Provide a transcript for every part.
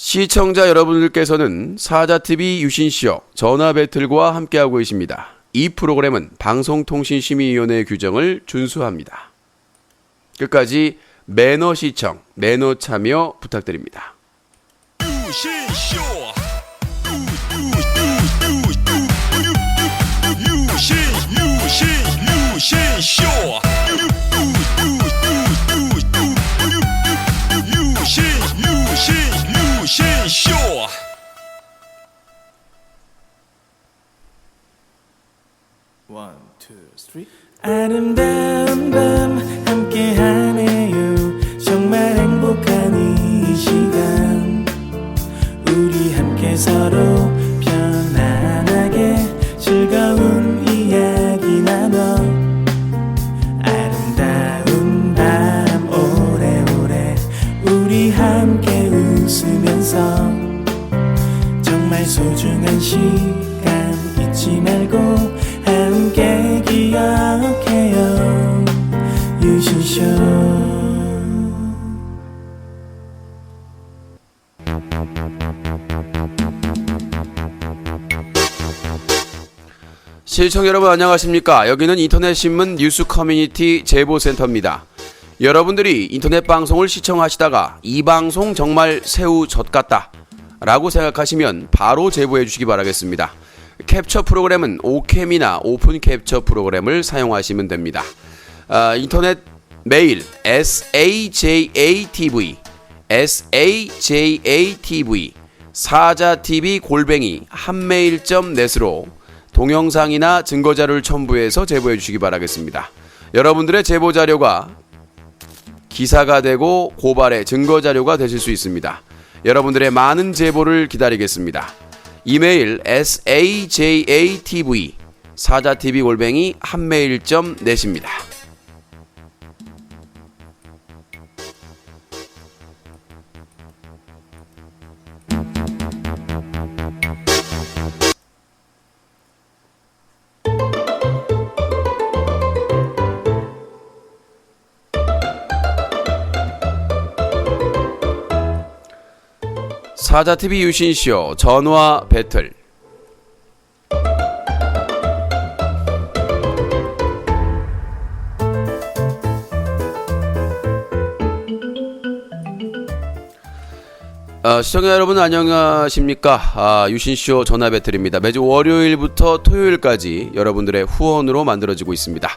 시청자 여러분들께서는 사자TV 유신쇼 전화배틀과 함께하고 계십니다. 이 프로그램은 방송통신심의위원회의 규정을 준수합니다. 끝까지 매너 시청, 매너 참여 부탁드립니다. 유신쇼 유신쇼 One, two, three. 아름다운 밤 함께하네요. 정말 행복한 이 시간 우리 함께 서로 편안하게 즐거운 이야기 나눠 아름다운 밤 오래오래 우리 함께 웃으면서 정말 소중한 시간 잊지 말고 함께 기억해요 유신쇼. 시청 여러분 안녕하십니까? 여기는 인터넷신문 뉴스 커뮤니티 제보센터입니다. 여러분들이 인터넷 방송을 시청하시다가 이 방송 정말 새우 젖 같다 라고 생각하시면 바로 제보해 주시기 바라겠습니다. 캡처 프로그램은 오캠이나 오픈 캡처 프로그램을 사용하시면 됩니다. 인터넷 메일 sajatv 사자TV 한메일.net으로 동영상이나 증거자료를 첨부해서 제보해 주시기 바라겠습니다. 여러분들의 제보자료가 기사가 되고 고발의 증거자료가 되실 수 있습니다. 여러분들의 많은 제보를 기다리겠습니다. 이메일 sajatv 사자TV 한메일.net입니다. 사자TV 유신쇼 전화 배틀. 시청자 여러분 안녕하십니까? 유신쇼 전화 배틀입니다. 매주 월요일부터 토요일까지 여러분들의 후원으로 만들어지고 있습니다.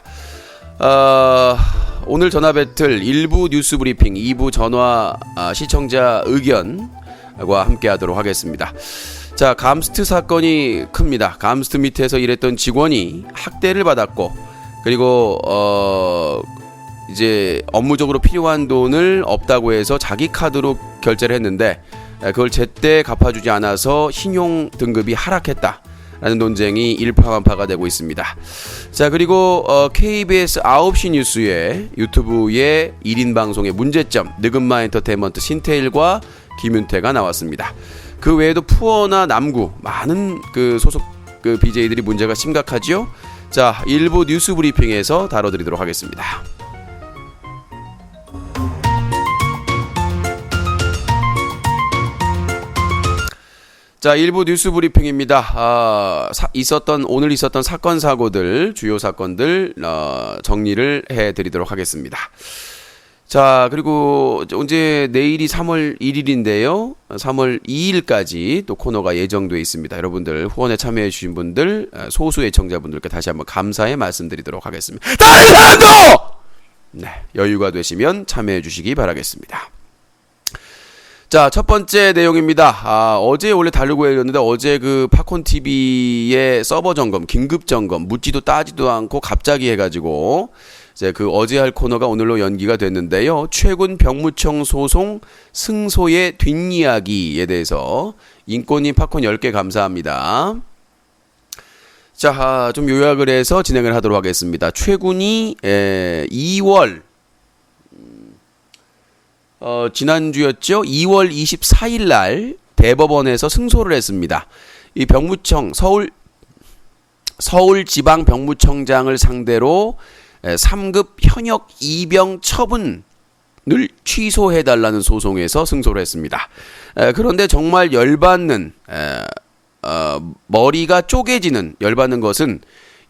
오늘 전화 배틀 1부 뉴스 브리핑, 2부 전화 시청자 의견 과 함께 하도록 하겠습니다. 자, 감스트 사건이 큽니다. 감스트 밑에서 일했던 직원이 학대를 받았고, 그리고 이제 업무적으로 필요한 돈을 없다고 해서 자기 카드로 결제를 했는데 그걸 제때 갚아주지 않아서 신용 등급이 하락했다라는 논쟁이 일파만파가 되고 있습니다. 자, 그리고 KBS 9시 뉴스의 유튜브의 1인 방송의 문제점, 느금마 엔터테인먼트 신태일과 김윤태가 나왔습니다. 그 외에도 푸어나 남구 많은 그 소속 그 BJ들이 문제가 심각하지요. 자, 일부 뉴스 브리핑에서 다뤄드리도록 하겠습니다. 자, 일부 뉴스 브리핑입니다. 오늘 있었던 사건 사고들, 주요 사건들 정리를 해드리도록 하겠습니다. 자, 그리고 언제 내일이 3월 1일인데요. 3월 2일까지 또 코너가 예정되어 있습니다. 여러분들 후원에 참여해 주신 분들, 소수 애청자분들께 다시 한번 감사의 말씀드리도록 하겠습니다. 다른 사람도 네, 여유가 되시면 참여해 주시기 바라겠습니다. 자, 첫 번째 내용입니다. 어제 원래 다루고 했는데 어제 그 팝콘 TV의 서버 점검, 긴급 점검, 묻지도 따지도 않고 갑자기 해가지고 이제 그 어제 할 코너가 오늘로 연기가 됐는데요. 최근 병무청 소송 승소의 뒷이야기에 대해서 인권인 팝콘 10개 감사합니다. 자, 좀 요약을 해서 진행을 하도록 하겠습니다. 최군이 2월 지난주였죠. 2월 24일 날 대법원에서 승소를 했습니다. 이 병무청 서울지방병무청장을 상대로 3급 현역 이병 처분 취소해달라는 소송에서 승소를 했습니다. 그런데 정말 열받는 머리가 쪼개지는 열받는 것은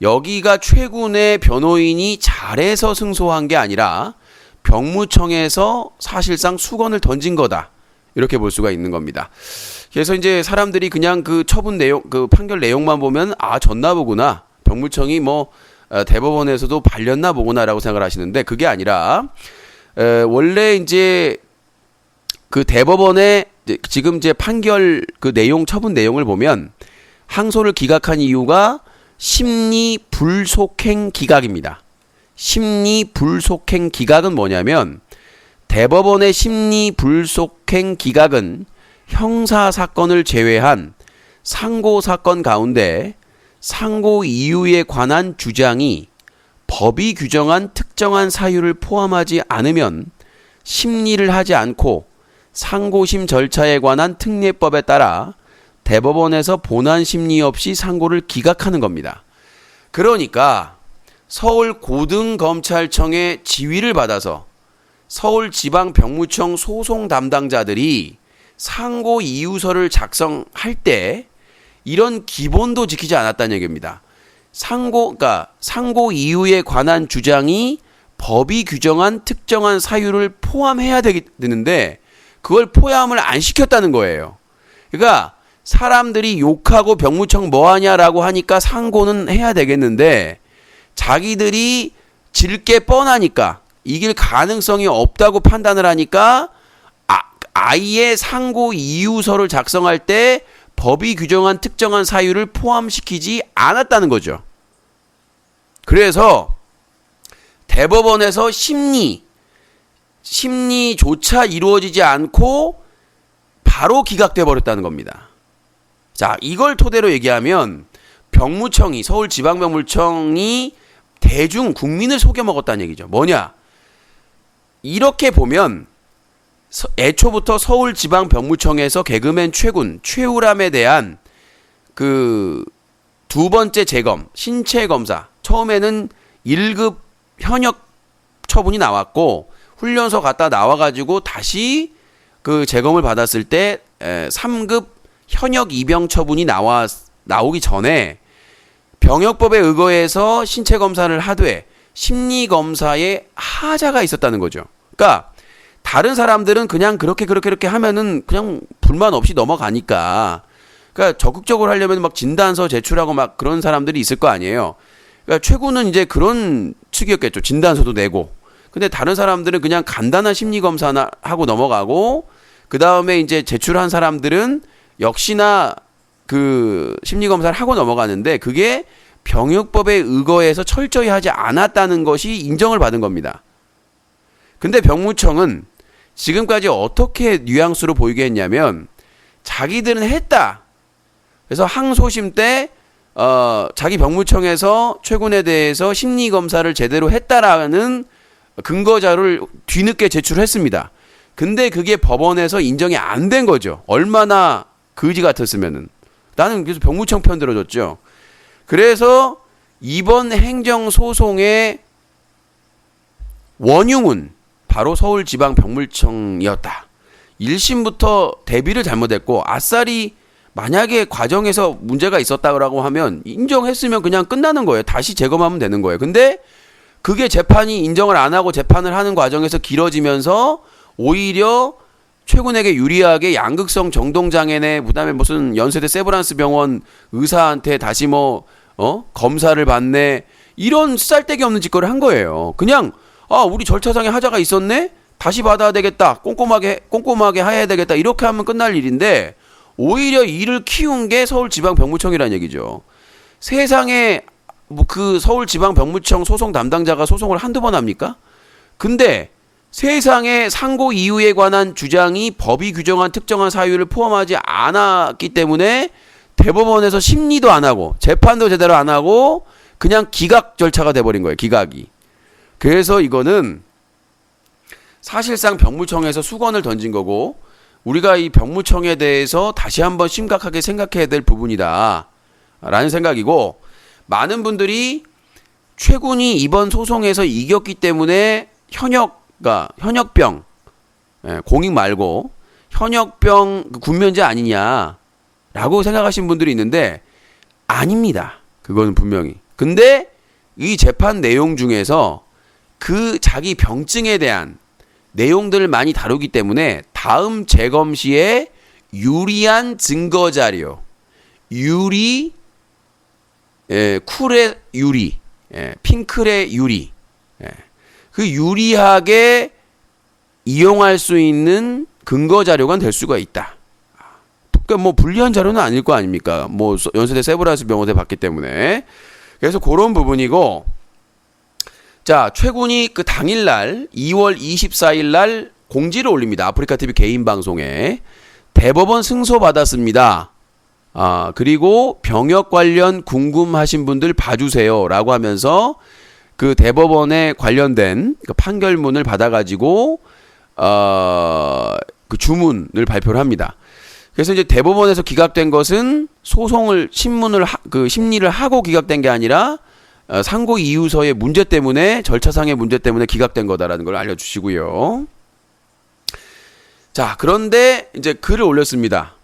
여기가 최군의 변호인이 잘해서 승소한 게 아니라 병무청에서 사실상 수건을 던진 거다. 이렇게 볼 수가 있는 겁니다. 그래서 이제 사람들이 그냥 그 처분 내용, 그 판결 내용만 보면 졌나 보구나. 병무청이 대법원에서도 발렸나 보구나라고 생각을 하시는데 그게 아니라 원래 이제 그 대법원의 지금 이제 판결 그 내용 처분 내용을 보면 항소를 기각한 이유가 심리 불속행 기각입니다. 심리 불속행 기각은 뭐냐면 대법원의 심리 불속행 기각은 형사 사건을 제외한 상고 사건 가운데 상고 이유에 관한 주장이 법이 규정한 특정한 사유를 포함하지 않으면 심리를 하지 않고 상고심 절차에 관한 특례법에 따라 대법원에서 본안 심리 없이 상고를 기각하는 겁니다. 그러니까 서울고등검찰청의 지휘를 받아서 서울지방병무청 소송 담당자들이 상고 이유서를 작성할 때 이런 기본도 지키지 않았다는 얘기입니다. 상고 이유에 관한 주장이 법이 규정한 특정한 사유를 포함해야 되는데 그걸 포함을 안 시켰다는 거예요. 그러니까 사람들이 욕하고 병무청 뭐하냐라고 하니까 상고는 해야 되겠는데 자기들이 질 게 뻔하니까 이길 가능성이 없다고 판단을 하니까 아예 상고 이유서를 작성할 때 법이 규정한 특정한 사유를 포함시키지 않았다는 거죠. 그래서 대법원에서 심리조차 이루어지지 않고 바로 기각돼 버렸다는 겁니다. 자, 이걸 토대로 얘기하면 병무청이 서울지방병무청이 대중 국민을 속여먹었다는 얘기죠. 뭐냐? 이렇게 보면 애초부터 서울지방병무청에서 개그맨 최우람에 대한 그 두 번째 재검, 신체 검사, 처음에는 1급 현역 처분이 나왔고 훈련소 갔다 나와가지고 다시 그 재검을 받았을 때 3급 현역 입영 처분이 나오기 전에 병역법에 의거해서 신체 검사를 하되 심리 검사에 하자가 있었다는 거죠. 그러니까 다른 사람들은 그냥 그렇게 하면은 그냥 불만 없이 넘어가니까. 그러니까 적극적으로 하려면 막 진단서 제출하고 막 그런 사람들이 있을 거 아니에요. 그러니까 최고는 이제 그런 측이었겠죠. 진단서도 내고. 근데 다른 사람들은 그냥 간단한 심리 검사나 하고 넘어가고 그 다음에 이제 제출한 사람들은 역시나 그 심리 검사를 하고 넘어가는데 그게 병역법에 의거해서 철저히 하지 않았다는 것이 인정을 받은 겁니다. 근데 병무청은 지금까지 어떻게 뉘앙스로 보이게 했냐면 자기들은 했다. 그래서 항소심 때 자기 병무청에서 최군에 대해서 심리검사를 제대로 했다라는 근거자료를 뒤늦게 제출했습니다. 근데 그게 법원에서 인정이 안 된 거죠. 얼마나 거지 같았으면은. 나는 그래서 병무청 편 들어줬죠. 그래서 이번 행정소송의 원흉은 바로 서울지방병무청이었다. 1심부터 대비를 잘못했고 아싸리 만약에 과정에서 문제가 있었다고 하면 인정했으면 그냥 끝나는 거예요. 다시 재검하면 되는 거예요. 근데 그게 재판이 인정을 안 하고 재판을 하는 과정에서 길어지면서 오히려 최군에게 유리하게 양극성 정동장애네 그다음에 무슨 연세대 세브란스 병원 의사한테 다시 검사를 받네 이런 쌀데기 없는 짓거리를 한 거예요. 그냥 우리 절차상에 하자가 있었네? 다시 받아야 되겠다. 꼼꼼하게 해야 되겠다. 이렇게 하면 끝날 일인데 오히려 일을 키운 게 서울지방병무청이라는 얘기죠. 세상에 그 서울지방병무청 소송 담당자가 소송을 한두 번 합니까? 근데 세상에 상고 이유에 관한 주장이 법이 규정한 특정한 사유를 포함하지 않았기 때문에 대법원에서 심리도 안 하고 재판도 제대로 안 하고 그냥 기각 절차가 돼버린 거예요. 기각이. 그래서 이거는 사실상 병무청에서 수건을 던진 거고 우리가 이 병무청에 대해서 다시 한번 심각하게 생각해야 될 부분이다 라는 생각이고 많은 분들이 최군이 이번 소송에서 이겼기 때문에 현역병 공익 말고 현역병 군면제 아니냐라고 생각하시는 분들이 있는데 아닙니다. 그거는 분명히. 근데 이 재판 내용 중에서 그 자기 병증에 대한 내용들을 많이 다루기 때문에 다음 재검 시에 유리한 증거 자료, 유리, 쿨의 유리, 핑클의 유리, 그 유리하게 이용할 수 있는 근거 자료가 될 수가 있다. 그러니까 뭐 불리한 자료는 아닐 거 아닙니까? 뭐 연세대 세브란스 병원에 봤기 때문에. 그래서 그런 부분이고, 자, 최군이 그 당일날 2월 24일 날 공지를 올립니다. 아프리카TV 개인 방송에 대법원 승소 받았습니다. 그리고 병역 관련 궁금하신 분들 봐주세요라고 하면서 그 대법원에 관련된 그 판결문을 받아가지고 그 주문을 발표를 합니다. 그래서 이제 대법원에서 기각된 것은 소송을 심리를 하고 기각된 게 아니라 상고 이유서의 문제 때문에 절차상의 문제 때문에 기각된 거다라는 걸 알려주시고요. 자, 그런데 이제 글을 올렸습니다.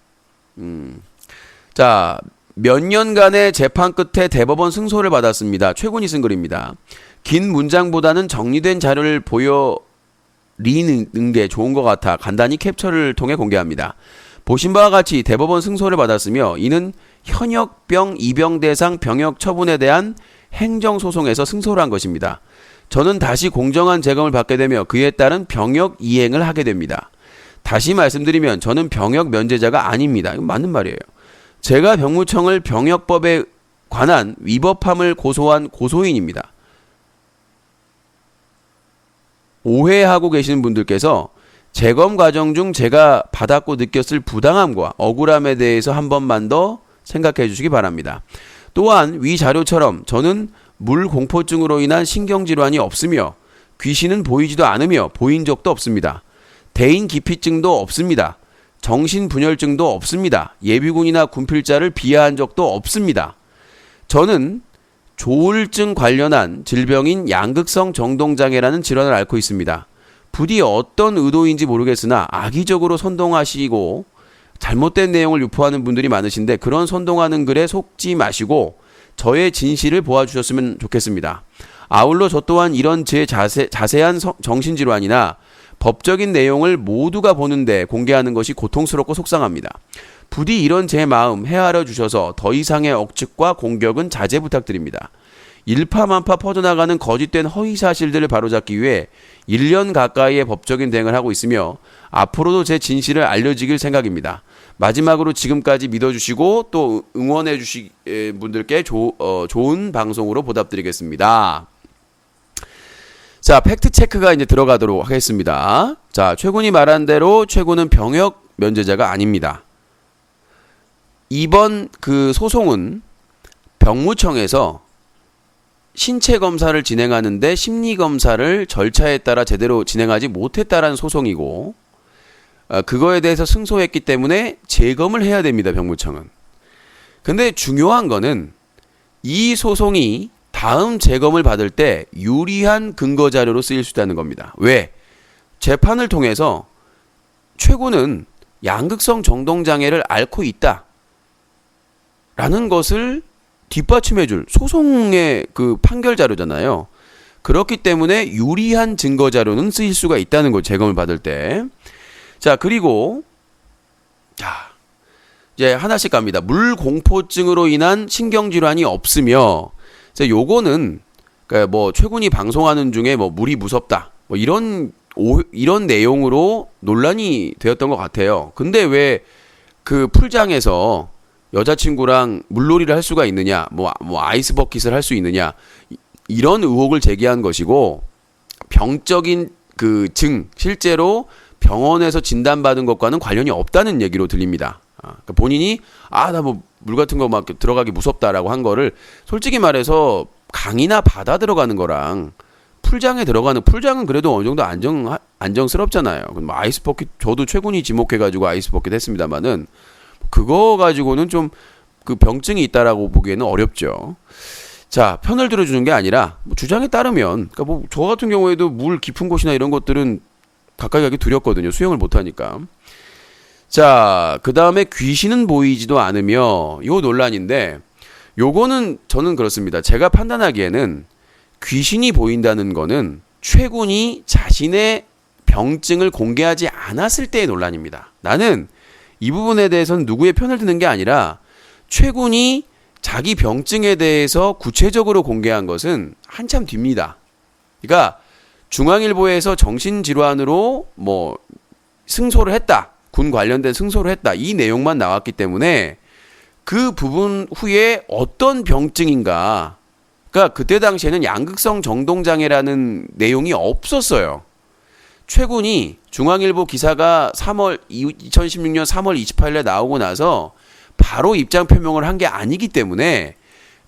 자, 몇 년간의 재판 끝에 대법원 승소를 받았습니다. 최군이 쓴 글입니다. 긴 문장보다는 정리된 자료를 보여리는 게 좋은 것 같아 간단히 캡처를 통해 공개합니다. 보신 바와 같이 대법원 승소를 받았으며 이는 현역병 입영 대상 병역 처분에 대한 행정소송에서 승소를 한 것입니다. 저는 다시 공정한 재검을 받게 되며 그에 따른 병역 이행을 하게 됩니다. 다시 말씀드리면 저는 병역 면제자가 아닙니다. 이건 맞는 말이에요. 제가 병무청을 병역법에 관한 위법함을 고소한 고소인입니다. 오해하고 계시는 분들께서 재검 과정 중 제가 받았고 느꼈을 부당함과 억울함에 대해서 한 번만 더 생각해 주시기 바랍니다. 또한 위 자료처럼 저는 물공포증으로 인한 신경질환이 없으며 귀신은 보이지도 않으며 보인 적도 없습니다. 대인기피증도 없습니다. 정신분열증도 없습니다. 예비군이나 군필자를 비하한 적도 없습니다. 저는 조울증 관련한 질병인 양극성 정동장애라는 질환을 앓고 있습니다. 부디 어떤 의도인지 모르겠으나 악의적으로 선동하시고 잘못된 내용을 유포하는 분들이 많으신데 그런 선동하는 글에 속지 마시고 저의 진실을 보아주셨으면 좋겠습니다. 아울러 저 또한 이런 제 자세한 정신질환이나 법적인 내용을 모두가 보는데 공개하는 것이 고통스럽고 속상합니다. 부디 이런 제 마음 헤아려 주셔서 더 이상의 억측과 공격은 자제 부탁드립니다. 일파만파 퍼져나가는 거짓된 허위사실들을 바로잡기 위해 1년 가까이의 법적인 대응을 하고 있으며 앞으로도 제 진실을 알려지길 생각입니다. 마지막으로 지금까지 믿어주시고 또 응원해 주신 분들께 좋은 방송으로 보답드리겠습니다. 자, 팩트체크가 이제 들어가도록 하겠습니다. 자, 최군이 말한 대로 최군은 병역 면제자가 아닙니다. 이번 그 소송은 병무청에서 신체 검사를 진행하는데 심리 검사를 절차에 따라 제대로 진행하지 못했다라는 소송이고 그거에 대해서 승소했기 때문에 재검을 해야 됩니다. 병무청은. 근데 중요한 거는 이 소송이 다음 재검을 받을 때 유리한 근거 자료로 쓰일 수 있다는 겁니다. 왜? 재판을 통해서 최군은 양극성 정동장애를 앓고 있다 라는 것을 뒷받침해줄 소송의 그 판결 자료잖아요. 그렇기 때문에 유리한 증거 자료는 쓰일 수가 있다는 거죠. 재검을 받을 때. 자, 그리고 자, 이제 하나씩 갑니다. 물공포증으로 인한 신경질환이 없으며, 요거는 그러니까 뭐 최군이 방송하는 중에 뭐 물이 무섭다, 뭐 이런 내용으로 논란이 되었던 것 같아요. 근데 왜 그 풀장에서 여자친구랑 물놀이를 할 수가 있느냐, 뭐 아이스 버킷을 할 수 있느냐, 이런 의혹을 제기한 것이고, 병적인 그 실제로 병원에서 진단받은 것과는 관련이 없다는 얘기로 들립니다. 그러니까 본인이 나 뭐 물 같은 거 막 들어가기 무섭다라고 한 거를 솔직히 말해서 강이나 바다 들어가는 거랑 풀장에 들어가는, 풀장은 그래도 어느 정도 안정스럽잖아요. 뭐 아이스 버킷, 저도 최군이 지목해가지고 아이스 버킷 했습니다만은 그거 가지고는 좀 그 병증이 있다라고 보기에는 어렵죠. 자, 편을 들어주는 게 아니라 뭐 주장에 따르면, 그러니까 뭐 저 같은 경우에도 물 깊은 곳이나 이런 것들은 가까이 가기 두렵거든요. 수영을 못하니까. 자, 그 다음에 귀신은 보이지도 않으며 요 논란인데 요거는 저는 그렇습니다. 제가 판단하기에는 귀신이 보인다는 거는 최군이 자신의 병증을 공개하지 않았을 때의 논란입니다. 나는 이 부분에 대해서는 누구의 편을 드는 게 아니라 최군이 자기 병증에 대해서 구체적으로 공개한 것은 한참 뒤입니다. 그러니까 중앙일보에서 정신질환으로 뭐 승소를 했다. 군 관련된 승소를 했다. 이 내용만 나왔기 때문에 그 부분 후에 어떤 병증인가. 그러니까 그때 당시에는 양극성 정동장애라는 내용이 없었어요. 최군이 중앙일보 기사가 2016년 3월 28일에 나오고 나서 바로 입장 표명을 한 게 아니기 때문에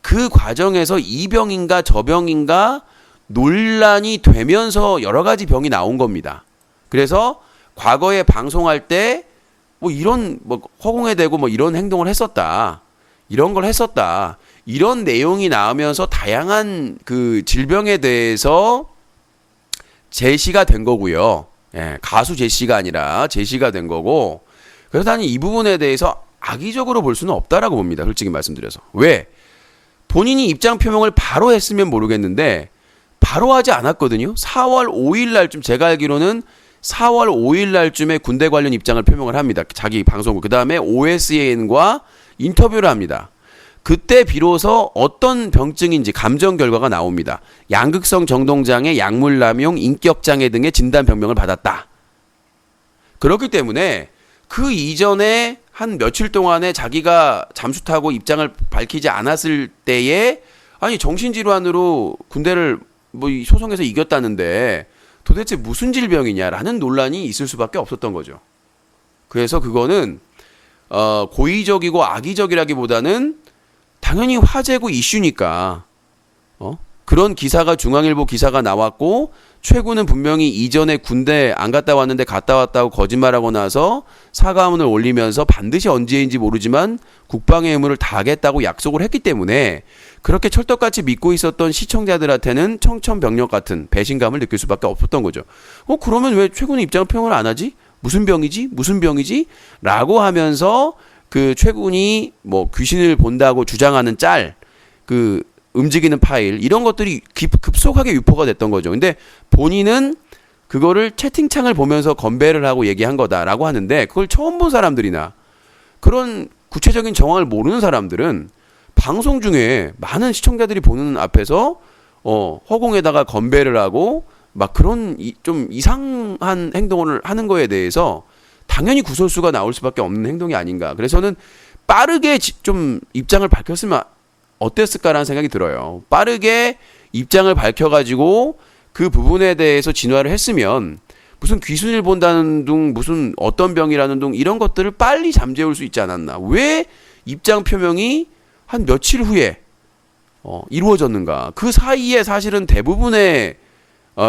그 과정에서 이 병인가 저 병인가 논란이 되면서 여러 가지 병이 나온 겁니다. 그래서 과거에 방송할 때 뭐 이런 뭐 허공에 대고 뭐 이런 행동을 했었다. 이런 걸 했었다. 이런 내용이 나오면서 다양한 그 질병에 대해서 제시가 된 거고요. 예, 가수 제시가 아니라 제시가 된 거고. 그래서 나는 이 부분에 대해서 악의적으로 볼 수는 없다라고 봅니다. 솔직히 말씀드려서. 왜? 본인이 입장 표명을 바로 했으면 모르겠는데 바로 하지 않았거든요. 4월 5일 날쯤 제가 알기로는 4월 5일 날쯤에 군대 관련 입장을 표명을 합니다. 자기 방송국. 그 다음에 OSN과 인터뷰를 합니다. 그때 비로소 어떤 병증인지 감정 결과가 나옵니다. 양극성 정동장애, 약물남용, 인격장애 등의 진단 병명을 받았다. 그렇기 때문에 그 이전에 한 며칠 동안에 자기가 잠수 타고 입장을 밝히지 않았을 때에 아니 정신질환으로 군대를 뭐 소송에서 이겼다는데 도대체 무슨 질병이냐라는 논란이 있을 수밖에 없었던 거죠. 그래서 그거는 고의적이고 악의적이라기보다는 당연히 화제고 이슈니까 그런 기사가 중앙일보 기사가 나왔고 최군은 분명히 이전에 군대 안 갔다 왔는데 갔다 왔다고 거짓말하고 나서 사과문을 올리면서 반드시 언제인지 모르지만 국방의 의무를 다하겠다고 약속을 했기 때문에 그렇게 찰떡같이 믿고 있었던 시청자들한테는 청천벽력 같은 배신감을 느낄 수밖에 없었던 거죠. 그러면 왜 최군의 입장을 표명을 안 하지? 무슨 병이지? 무슨 병이지? 라고 하면서 그 최군이 뭐 귀신을 본다고 주장하는 그 움직이는 파일 이런 것들이 급속하게 유포가 됐던 거죠. 근데 본인은 그거를 채팅창을 보면서 건배를 하고 얘기한 거다라고 하는데 그걸 처음 본 사람들이나 그런 구체적인 정황을 모르는 사람들은 방송 중에 많은 시청자들이 보는 앞에서 허공에다가 건배를 하고 막 그런 좀 이상한 행동을 하는 거에 대해서 당연히 구설수가 나올 수밖에 없는 행동이 아닌가. 그래서는 빠르게 좀 입장을 밝혔으면 어땠을까라는 생각이 들어요. 빠르게 입장을 밝혀가지고 그 부분에 대해서 진화를 했으면 무슨 귀신을 본다는 둥 무슨 어떤 병이라는 둥 이런 것들을 빨리 잠재울 수 있지 않았나. 왜 입장 표명이 한 며칠 후에 이루어졌는가. 그 사이에 사실은 대부분의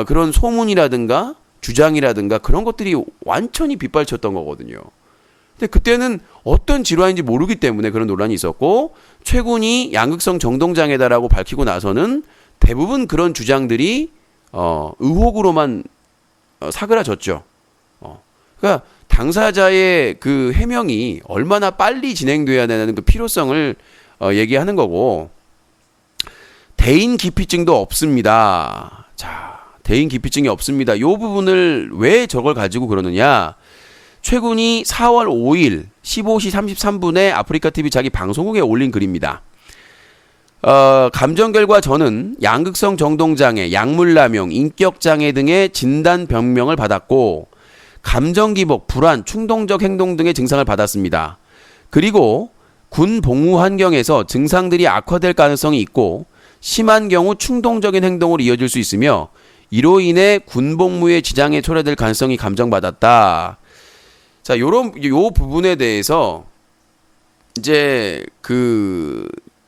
그런 소문이라든가 주장이라든가 그런 것들이 완전히 빗발쳤던 거거든요. 근데 그때는 어떤 질환인지 모르기 때문에 그런 논란이 있었고 최군이 양극성 정동장애다라고 밝히고 나서는 대부분 그런 주장들이 의혹으로만 사그라졌죠. 그러니까 당사자의 그 해명이 얼마나 빨리 진행돼야 되는 그 필요성을 얘기하는 거고 대인 기피증도 없습니다. 자, 대인 기피증이 없습니다. 이 부분을 왜 저걸 가지고 그러느냐? 최군이 4월 5일 15시 33분에 아프리카TV 자기 방송국에 올린 글입니다. 감정 결과 저는 양극성 정동장애, 약물남용, 인격장애 등의 진단 병명을 받았고 감정기복, 불안, 충동적 행동 등의 증상을 받았습니다. 그리고 군 복무 환경에서 증상들이 악화될 가능성이 있고 심한 경우 충동적인 행동으로 이어질 수 있으며 이로 인해 군 복무에 지장에 초래될 가능성이 감정받았다. 자, 요 부분에 대해서 이제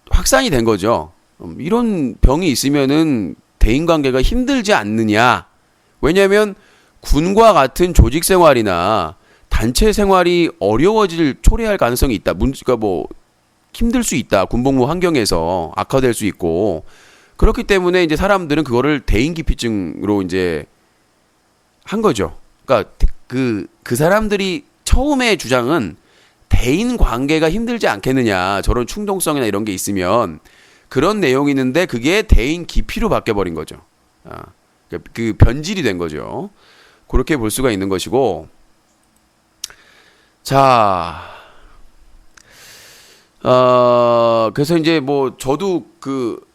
확산이 된 거죠. 이런 병이 있으면은 대인관계가 힘들지 않느냐. 왜냐하면 군과 같은 조직 생활이나 단체 생활이 초래할 가능성이 있다. 그러니까 뭐 힘들 수 있다. 군복무 환경에서 악화될 수 있고 그렇기 때문에 이제 사람들은 그거를 대인기피증으로 이제 한 거죠. 그러니까 그 사람들이 처음에 주장은 대인 관계가 힘들지 않겠느냐, 저런 충동성이나 이런 게 있으면 그런 내용이 있는데 그게 대인 기피로 바뀌어버린 거죠. 그 변질이 된 거죠. 그렇게 볼 수가 있는 것이고, 자, 그래서 이제 뭐 저도 그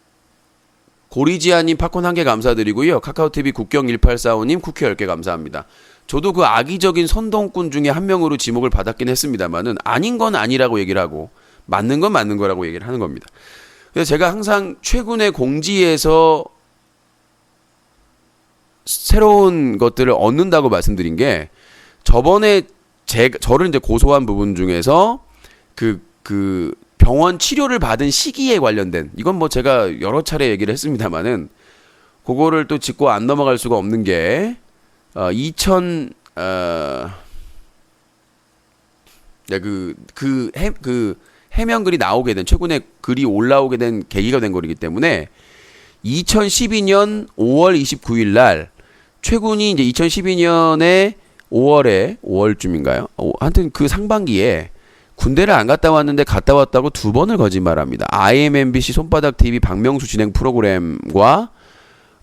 고리지아님 팝콘 1개 감사드리고요. 카카오TV 국경1845님 쿠키 10개 감사합니다. 저도 그 악의적인 선동꾼 중에 한 명으로 지목을 받았긴 했습니다만은 아닌 건 아니라고 얘기를 하고 맞는 건 맞는 거라고 얘기를 하는 겁니다. 그래서 제가 항상 최근에 공지에서 새로운 것들을 얻는다고 말씀드린 게, 저번에 저를 이제 고소한 부분 중에서 그 병원 치료를 받은 시기에 관련된, 이건 뭐 제가 여러 차례 얘기를 했습니다만은 그거를 또 짚고 안 넘어갈 수가 없는 게, 해명글이 나오게 된, 최근에 글이 올라오게 된 계기가 된 거이기 때문에 2012년 5월 29일 날 최군이 이제 2012년에 5월쯤인가요? 하여튼 그 상반기에 군대를 안 갔다 왔는데 갔다 왔다고 2번을 거짓말합니다. IMMBC 손바닥 TV 박명수 진행 프로그램과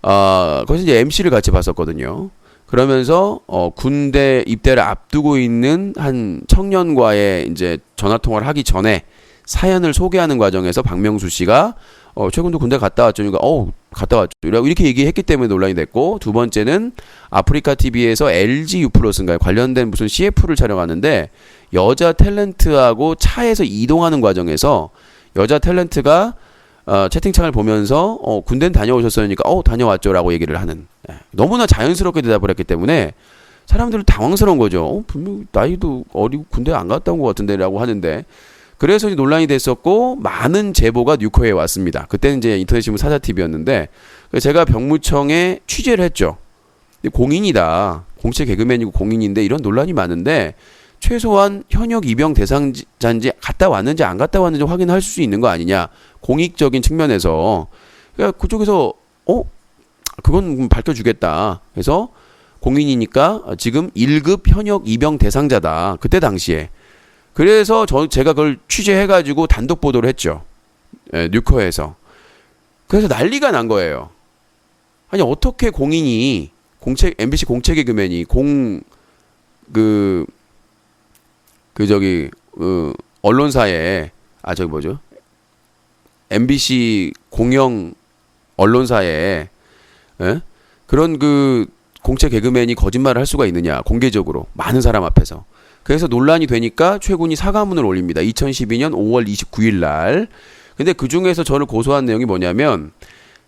거기서 이제 MC를 같이 봤었거든요. 그러면서 군대 입대를 앞두고 있는 한 청년과의 이제 전화 통화를 하기 전에 사연을 소개하는 과정에서 박명수 씨가 최근도 군대 갔다 왔죠. 그러니까 갔다 왔죠. 이렇게 얘기했기 때문에 논란이 됐고, 두 번째는 아프리카 TV에서 LG U+인가요? 관련된 무슨 CF를 촬영하는데 여자 탤런트하고 차에서 이동하는 과정에서 여자 탤런트가 채팅창을 보면서 군대는 다녀오셨으니까 다녀왔죠라고 얘기를 하는, 너무나 자연스럽게 대답을 했기 때문에 사람들은 당황스러운 거죠. 분명 나이도 어리고 군대 안 갔다 온 것 같은데라고 하는데, 그래서 논란이 됐었고 많은 제보가 뉴커에 왔습니다. 그때는 이제 인터넷신문 사자TV였는데 제가 병무청에 취재를 했죠. 공인이다, 공채 개그맨이고 공인인데 이런 논란이 많은데 최소한 현역 입영 대상자인지 갔다 왔는지 안 갔다 왔는지 확인할 수 있는 거 아니냐, 공익적인 측면에서. 그러니까 그쪽에서 그건 밝혀주겠다. 그래서 공인이니까 지금 1급 현역 입영 대상자다, 그때 당시에. 그래서 제가 그걸 취재해가지고 단독 보도를 했죠. 뉴커에서. 그래서 난리가 난 거예요. 아니 어떻게 공인이 MBC 공채 개그맨이 언론사에 MBC 공영 언론사에 그런 공채 개그맨이 거짓말을 할 수가 있느냐, 공개적으로 많은 사람 앞에서. 그래서 논란이 되니까 최군이 사과문을 올립니다. 2012년 5월 29일 날. 근데 그 중에서 저를 고소한 내용이 뭐냐면,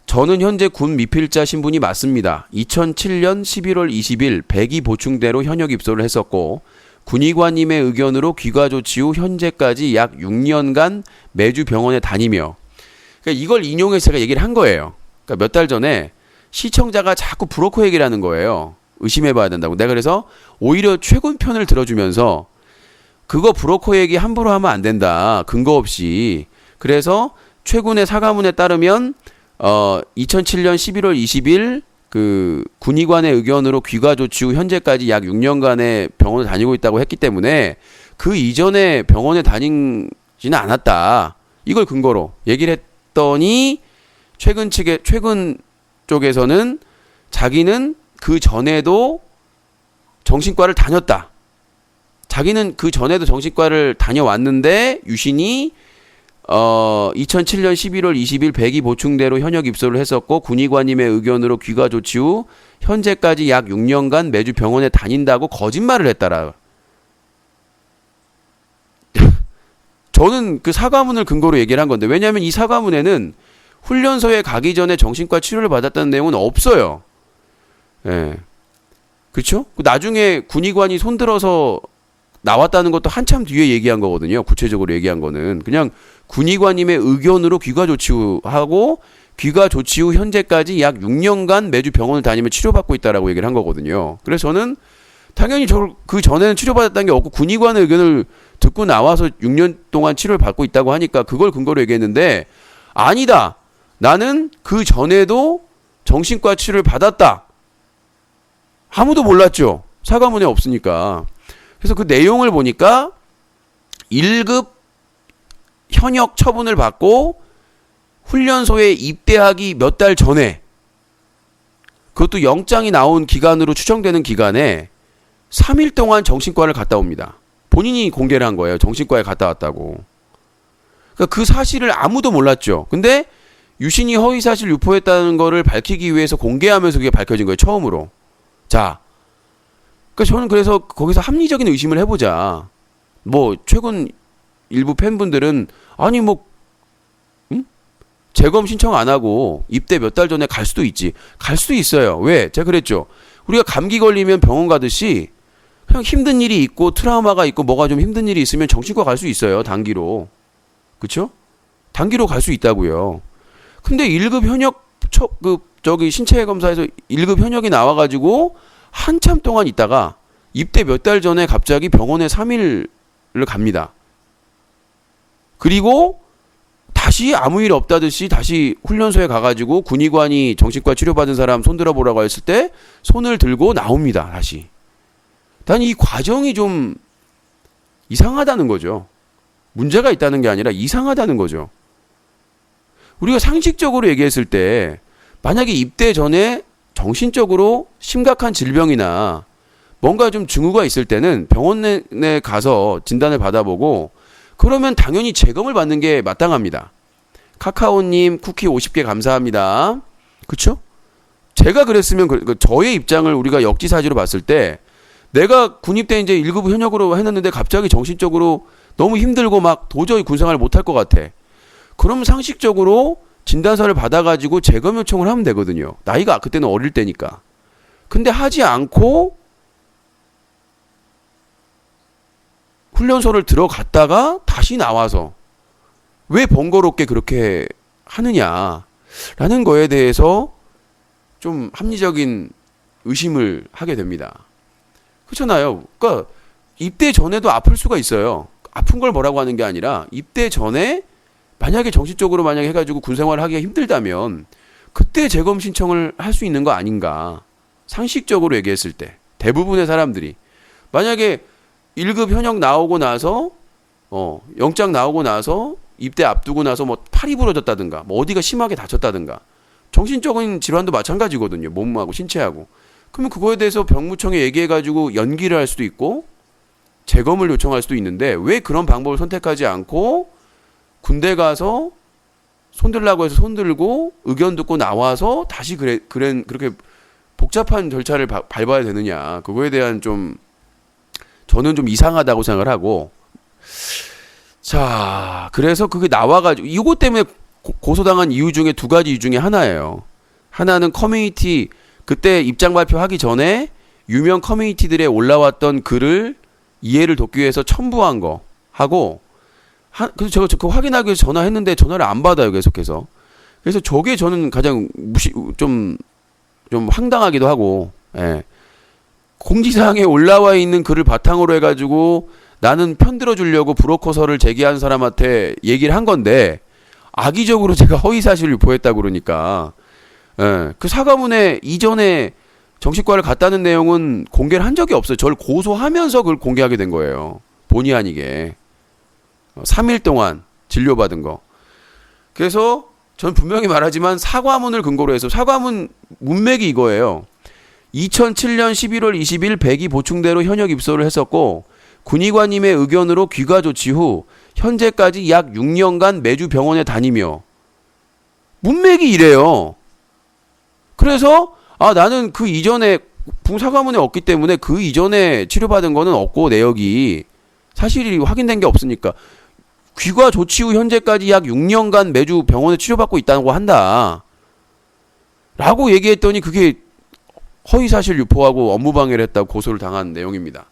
저는 현재 군 미필자 신분이 맞습니다. 2007년 11월 20일 배기 보충대로 현역 입소를 했었고, 군의관님의 의견으로 귀가 조치 후 현재까지 약 6년간 매주 병원에 다니며, 그러니까 이걸 인용해서 제가 얘기를 한 거예요. 그러니까 몇 달 전에 시청자가 자꾸 브로커 얘기를 하는 거예요. 의심해봐야 된다고. 내가 그래서 오히려 최군 편을 들어주면서 그거 브로커 얘기 함부로 하면 안 된다, 근거 없이. 그래서 최군의 사과문에 따르면 2007년 11월 20일 그 군의관의 의견으로 귀가 조치 후 현재까지 약 6년간의 병원을 다니고 있다고 했기 때문에 그 이전에 병원에 다니지는 않았다, 이걸 근거로 얘기를 했더니 최근 쪽에서는 자기는 그 전에도 정신과를 다녔다. 자기는 그 전에도 정신과를 다녀왔는데 유신이 2007년 11월 20일 배기 보충대로 현역 입소를 했었고, 군의관님의 의견으로 귀가 조치 후 현재까지 약 6년간 매주 병원에 다닌다고 거짓말을 했다라. 저는 그 사과문을 근거로 얘기를 한 건데, 왜냐하면 이 사과문에는 훈련소에 가기 전에 정신과 치료를 받았다는 내용은 없어요. 예. 그렇죠? 나중에 군의관이 손들어서 나왔다는 것도 한참 뒤에 얘기한 거거든요. 구체적으로 얘기한 거는 그냥 군의관님의 의견으로 귀가 조치 후 하고, 귀가 조치 후 현재까지 약 6년간 매주 병원을 다니며 치료받고 있다라고 얘기를 한 거거든요. 그래서 저는 당연히 그 전에는 치료받았다는 게 없고 군의관의 의견을 듣고 나와서 6년 동안 치료를 받고 있다고 하니까 그걸 근거로 얘기했는데, 아니다, 나는 그 전에도 정신과 치료를 받았다. 아무도 몰랐죠. 사과문에 없으니까. 그래서 그 내용을 보니까 1급 현역 처분을 받고 훈련소에 입대하기 몇 달 전에, 그것도 영장이 나온 기간으로 추정되는 기간에 3일 동안 정신과를 갔다 옵니다. 본인이 공개를 한 거예요. 정신과에 갔다 왔다고. 그러니까 그 사실을 아무도 몰랐죠. 근데 유신이 허위사실 유포했다는 거를 밝히기 위해서 공개하면서 그게 밝혀진 거예요. 처음으로. 자, 그러니까 저는 그래서 거기서 합리적인 의심을 해보자. 뭐 최근 일부 팬분들은 아니 뭐 재검 신청 안 하고 입대 몇 달 전에 갈 수도 있지. 갈 수도 있어요. 왜? 제가 그랬죠. 우리가 감기 걸리면 병원 가듯이 그냥 힘든 일이 있고 트라우마가 있고 뭐가 좀 힘든 일이 있으면 정신과 갈 수 있어요. 단기로. 그쵸? 단기로 갈 수 있다고요. 근데 1급 현역 신체 검사에서 1급 현역이 나와가지고 한참 동안 있다가 입대 몇 달 전에 갑자기 병원에 3일을 갑니다. 그리고 다시 아무 일 없다듯이 다시 훈련소에 가가지고 군의관이 정신과 치료받은 사람 손들어 보라고 했을 때 손을 들고 나옵니다. 다시. 난 이 과정이 좀 이상하다는 거죠. 문제가 있다는 게 아니라 이상하다는 거죠. 우리가 상식적으로 얘기했을 때 만약에 입대 전에 정신적으로 심각한 질병이나 뭔가 좀 증후가 있을 때는 병원에 가서 진단을 받아보고 그러면 당연히 재검을 받는 게 마땅합니다. 카카오님 쿠키 50개 감사합니다. 그쵸? 제가 그랬으면 저의 입장을 우리가 역지사지로 봤을 때 내가 군입대 이제 1급 현역으로 해놨는데 갑자기 정신적으로 너무 힘들고 막 도저히 군생활을 못할 것 같아. 그럼 상식적으로 진단서를 받아가지고 재검 요청을 하면 되거든요. 나이가 그때는 어릴 때니까. 근데 하지 않고 훈련소를 들어갔다가 다시 나와서 왜 번거롭게 그렇게 하느냐라는 거에 대해서 좀 합리적인 의심을 하게 됩니다. 그렇잖아요. 그러니까 입대 전에도 아플 수가 있어요. 아픈 걸 뭐라고 하는 게 아니라 입대 전에 만약에 정신적으로 만약에 해가지고 군생활을 하기가 힘들다면 그때 재검 신청을 할 수 있는 거 아닌가. 상식적으로 얘기했을 때 대부분의 사람들이 만약에 1급 현역 나오고 나서 영장 나오고 나서 입대 앞두고 나서 뭐 팔이 부러졌다든가 뭐 어디가 심하게 다쳤다든가 정신적인 질환도 마찬가지거든요. 몸하고 신체하고. 그러면 그거에 대해서 병무청에 얘기해가지고 연기를 할 수도 있고 재검을 요청할 수도 있는데 왜 그런 방법을 선택하지 않고 군대 가서 손들라고 해서 손들고 의견 듣고 나와서 다시 그렇게 복잡한 절차를 밟아야 되느냐. 그거에 대한 저는 좀 이상하다고 생각을 하고. 자, 그래서 그게 나와가지고 이것 때문에 고소당한 이유 중에 두 가지 이유 중에 하나예요. 하나는 커뮤니티 그때 입장 발표하기 전에 유명 커뮤니티들에 올라왔던 글을 이해를 돕기 위해서 첨부한 거 하고 그래서 제가 그거 확인하기 위해서 전화했는데 전화를 안 받아요. 계속해서. 그래서 저게 저는 가장 좀 황당하기도 하고, 예. 공지사항에 올라와 있는 글을 바탕으로 해가지고 나는 편들어 주려고 브로커서를 제기한 사람한테 얘기를 한 건데 악의적으로 제가 허위사실을 유포했다고 그러니까, 예. 그 사과문에 이전에 정신과를 갔다는 내용은 공개를 한 적이 없어요. 저를 고소하면서 그걸 공개하게 된 거예요. 본의 아니게. 3일 동안 진료받은 거. 그래서 전 분명히 말하지만 사과문을 근거로 해서 사과문 문맥이 이거예요. 2007년 11월 20일 배기 보충대로 현역 입소를 했었고 군의관님의 의견으로 귀가 조치 후 현재까지 약 6년간 매주 병원에 다니며 문맥이 이래요. 그래서 나는 그 이전에 사과문에 없기 때문에 그 이전에 치료받은 거는 없고 내역이 사실이 확인된 게 없으니까 귀가 조치 후 현재까지 약 6년간 매주 병원에 치료받고 있다고 한다. 라고 얘기했더니 그게 허위사실 유포하고 업무방해를 했다고 고소를 당한 내용입니다.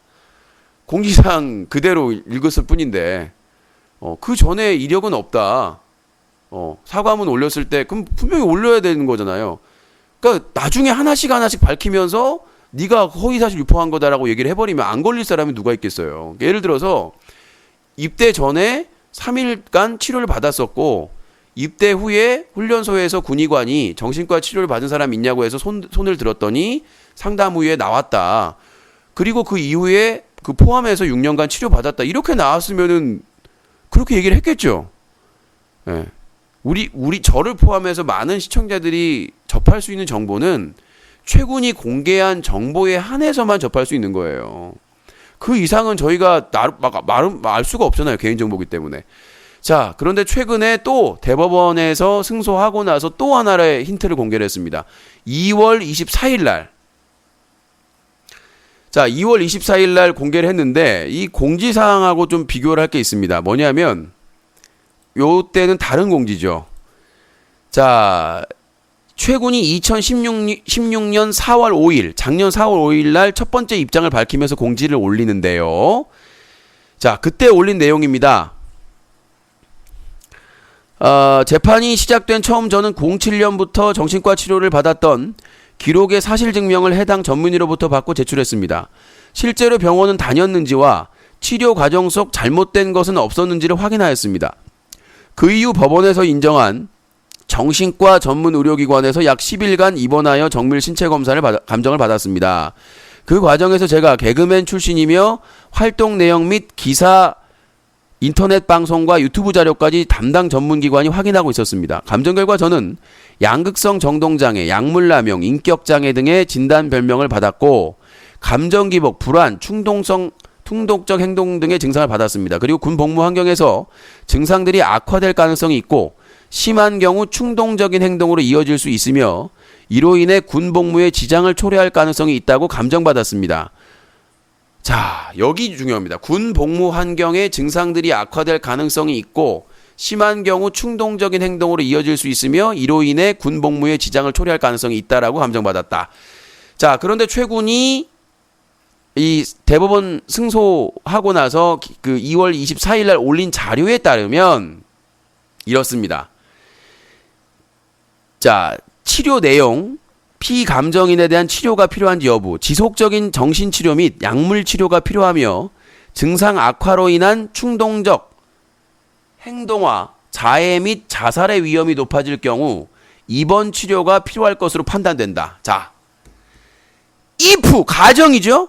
공지사항 그대로 읽었을 뿐인데 그 전에 이력은 없다. 사과문 올렸을 때 그럼 분명히 올려야 되는 거잖아요. 그러니까 나중에 하나씩 밝히면서 네가 허위사실 유포한 거다라고 얘기를 해버리면 안 걸릴 사람이 누가 있겠어요. 예를 들어서 입대 전에 3일간 치료를 받았었고 입대 후에 훈련소에서 군의관이 정신과 치료를 받은 사람 있냐고 해서 손을 들었더니 상담 후에 나왔다. 그리고 그 이후에 그 포함해서 6년간 치료받았다. 이렇게 나왔으면은 그렇게 얘기를 했겠죠. 예. 저를 포함해서 많은 시청자들이 접할 수 있는 정보는 최군이 공개한 정보에 한해서만 접할 수 있는 거예요. 그 이상은 저희가 알 수가 없잖아요. 개인정보기 때문에. 자, 그런데 최근에 또 대법원에서 승소하고 나서 또 하나의 힌트를 공개를 했습니다. 2월 24일 날. 자, 2월 24일 날 공개를 했는데 이 공지사항하고 좀 비교를 할 게 있습니다. 뭐냐면 요때는 다른 공지죠. 자, 최군이 2016년 4월 5일, 작년 4월 5일 날 첫 번째 입장을 밝히면서 공지를 올리는데요. 자, 그때 올린 내용입니다. 재판이 시작된 처음 저는 07년부터 정신과 치료를 받았던 기록의 사실 증명을 해당 전문의로부터 받고 제출했습니다. 실제로 병원은 다녔는지와 치료 과정 속 잘못된 것은 없었는지를 확인하였습니다. 그 이후 법원에서 인정한 정신과 전문 의료기관에서 약 10일간 입원하여 정밀 신체 검사를 감정을 받았습니다. 그 과정에서 제가 개그맨 출신이며 활동 내용 및 기사, 인터넷 방송과 유튜브 자료까지 담당 전문기관이 확인하고 있었습니다. 감정 결과 저는 양극성 정동장애, 약물남용, 인격장애 등의 진단 별명을 받았고 감정기복, 불안, 충동적 행동 등의 증상을 받았습니다. 그리고 군 복무 환경에서 증상들이 악화될 가능성이 있고 심한 경우 충동적인 행동으로 이어질 수 있으며 이로 인해 군 복무에 지장을 초래할 가능성이 있다고 감정받았습니다. 자, 여기 중요합니다. 군 복무 환경에 증상들이 악화될 가능성이 있고 심한 경우 충동적인 행동으로 이어질 수 있으며 이로 인해 군 복무에 지장을 초래할 가능성이 있다라고 감정받았다. 자, 그런데 최군이 이 대법원 승소하고 나서 그 2월 24일 날 올린 자료에 따르면 이렇습니다. 자, 치료 내용, 피감정인에 대한 치료가 필요한지 여부, 지속적인 정신치료 및 약물치료가 필요하며 증상 악화로 인한 충동적 행동화, 자해 및 자살의 위험이 높아질 경우 입원 치료가 필요할 것으로 판단된다. 자, if 가정이죠.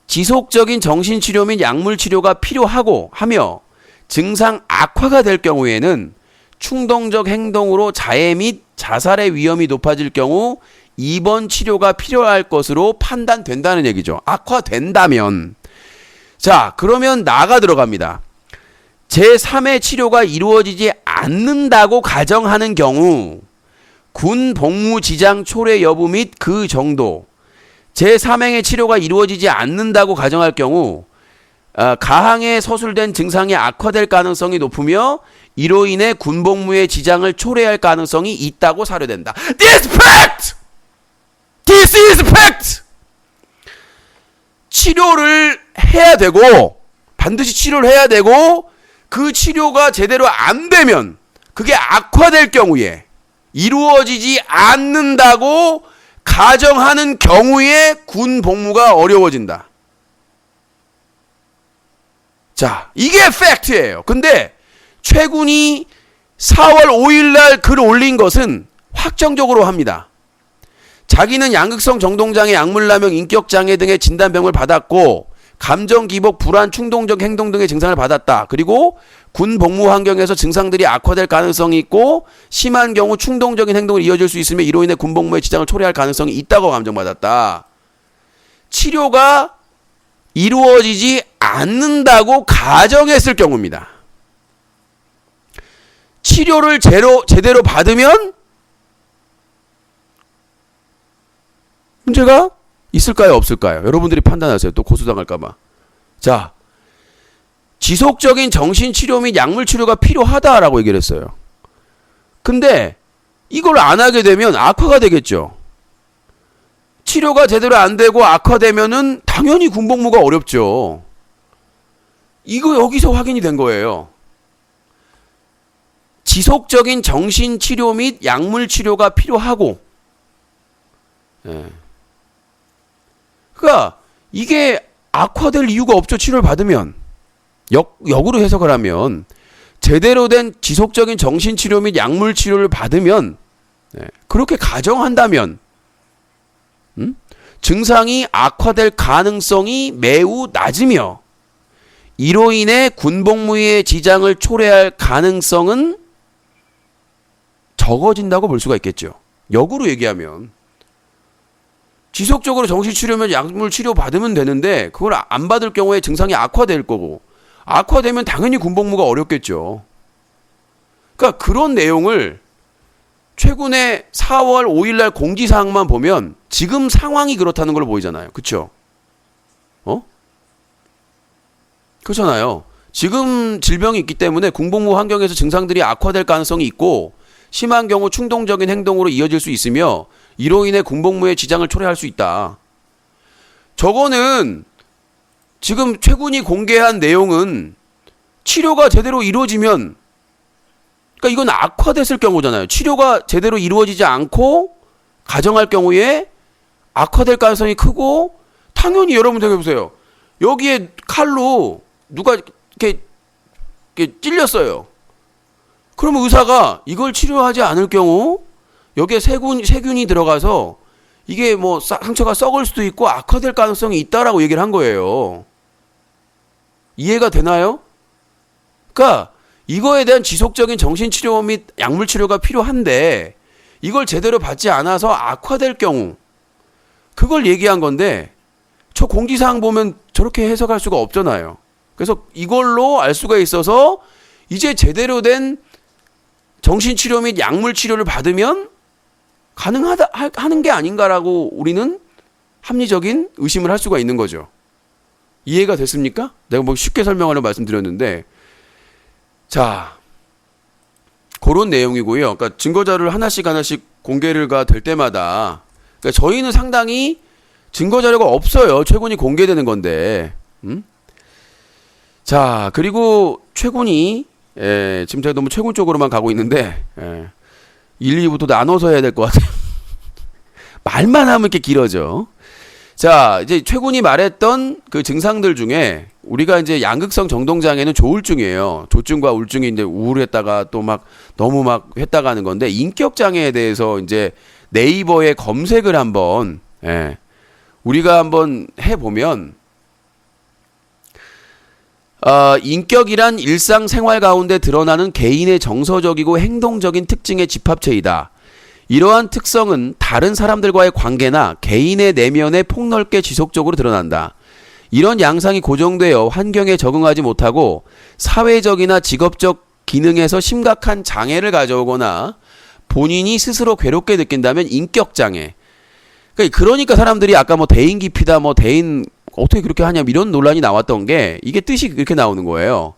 지속적인 정신치료 및 약물치료가 필요하고 하며 증상 악화가 될 경우에는 충동적 행동으로 자해 및 자살의 위험이 높아질 경우 입원 치료가 필요할 것으로 판단된다는 얘기죠. 악화된다면. 자, 그러면 나가 들어갑니다. 제3의 치료가 이루어지지 않는다고 가정하는 경우 군 복무 지장 초래 여부 및 그 정도, 제3행의 치료가 이루어지지 않는다고 가정할 경우 가항에 서술된 증상이 악화될 가능성이 높으며 이로 인해 군복무에 지장을 초래할 가능성이 있다고 사료된다. This fact! This is fact! 치료를 해야 되고 반드시 치료를 해야 되고 그 치료가 제대로 안 되면 그게 악화될 경우에 이루어지지 않는다고 가정하는 경우에 군 복무가 어려워진다. 자, 이게 팩트예요. 근데 최군이 4월 5일 날 글 올린 것은 확정적으로 합니다. 자기는 양극성 정동장애, 약물남용, 인격장애 등의 진단병을 받았고 감정기복, 불안, 충동적 행동 등의 증상을 받았다. 그리고 군 복무 환경에서 증상들이 악화될 가능성이 있고 심한 경우 충동적인 행동을 이어질 수 있으며 이로 인해 군 복무에 지장을 초래할 가능성이 있다고 감정받았다. 치료가 이루어지지 않는다고 가정했을 경우입니다. 치료를 제대로 받으면 문제가 있을까요? 없을까요? 여러분들이 판단하세요. 또 고소당할까봐. 자, 지속적인 정신치료 및 약물치료가 필요하다라고 얘기를 했어요. 근데 이걸 안 하게 되면 악화가 되겠죠. 치료가 제대로 안 되고 악화되면은 당연히 군복무가 어렵죠. 이거 여기서 확인이 된 거예요. 지속적인 정신치료 및 약물치료가 필요하고, 그러니까 이게 악화될 이유가 없죠. 치료를 받으면. 역으로 해석을 하면 제대로 된 지속적인 정신치료 및 약물치료를 받으면 그렇게 가정한다면 증상이 악화될 가능성이 매우 낮으며 이로 인해 군복무의 지장을 초래할 가능성은 적어진다고 볼 수가 있겠죠. 역으로 얘기하면 지속적으로 정신치료면 약물 치료 받으면 되는데 그걸 안 받을 경우에 증상이 악화될 거고 악화되면 당연히 군복무가 어렵겠죠. 그러니까 그런 내용을 최근에 4월 5일날 공지사항만 보면 지금 상황이 그렇다는 걸로 보이잖아요. 그렇죠? 그렇잖아요. 지금 질병이 있기 때문에 군복무 환경에서 증상들이 악화될 가능성이 있고 심한 경우 충동적인 행동으로 이어질 수 있으며 이로 인해 군복무에 지장을 초래할 수 있다. 저거는 지금 최군이 공개한 내용은 치료가 제대로 이루어지면 그러니까 이건 악화됐을 경우잖아요. 치료가 제대로 이루어지지 않고 가정할 경우에 악화될 가능성이 크고 당연히 여러분 생각해보세요. 여기에 칼로 누가 이렇게 찔렸어요. 그러면 의사가 이걸 치료하지 않을 경우 여기에 세균이 들어가서 이게 뭐 상처가 썩을 수도 있고 악화될 가능성이 있다라고 얘기를 한 거예요. 이해가 되나요? 그러니까 이거에 대한 지속적인 정신치료 및 약물치료가 필요한데 이걸 제대로 받지 않아서 악화될 경우 그걸 얘기한 건데 저 공지사항 보면 저렇게 해석할 수가 없잖아요. 그래서 이걸로 알 수가 있어서 이제 제대로 된 정신치료 및 약물치료를 받으면 가능하다 하는 게 아닌가라고 우리는 합리적인 의심을 할 수가 있는 거죠. 이해가 됐습니까? 내가 뭐 쉽게 설명하려고 말씀드렸는데 자 그런 내용이고요. 그러니까 증거자료를 하나씩 공개가 될 때마다 그러니까 저희는 상당히 증거자료가 없어요. 최군이 공개되는 건데 자 그리고 최군이 지금 제가 너무 최군 쪽으로만 가고 있는데 1, 2부터 나눠서 해야 될 것 같아요. 말만 하면 이렇게 길어져. 자 이제 최군이 말했던 그 증상들 중에 우리가 이제 양극성 정동장애는 조울증이에요. 조증과 우울증이 이제 우울했다가 또 막 너무 막 했다가 하는 건데 인격장애에 대해서 이제 네이버에 검색을 한번 우리가 한번 해보면 인격이란 일상생활 가운데 드러나는 개인의 정서적이고 행동적인 특징의 집합체이다. 이러한 특성은 다른 사람들과의 관계나 개인의 내면에 폭넓게 지속적으로 드러난다. 이런 양상이 고정되어 환경에 적응하지 못하고 사회적이나 직업적 기능에서 심각한 장애를 가져오거나 본인이 스스로 괴롭게 느낀다면 인격장애. 그러니까 사람들이 아까 뭐 대인 기피다 뭐 대인 어떻게 그렇게 하냐 이런 논란이 나왔던 게 이게 뜻이 그렇게 나오는 거예요.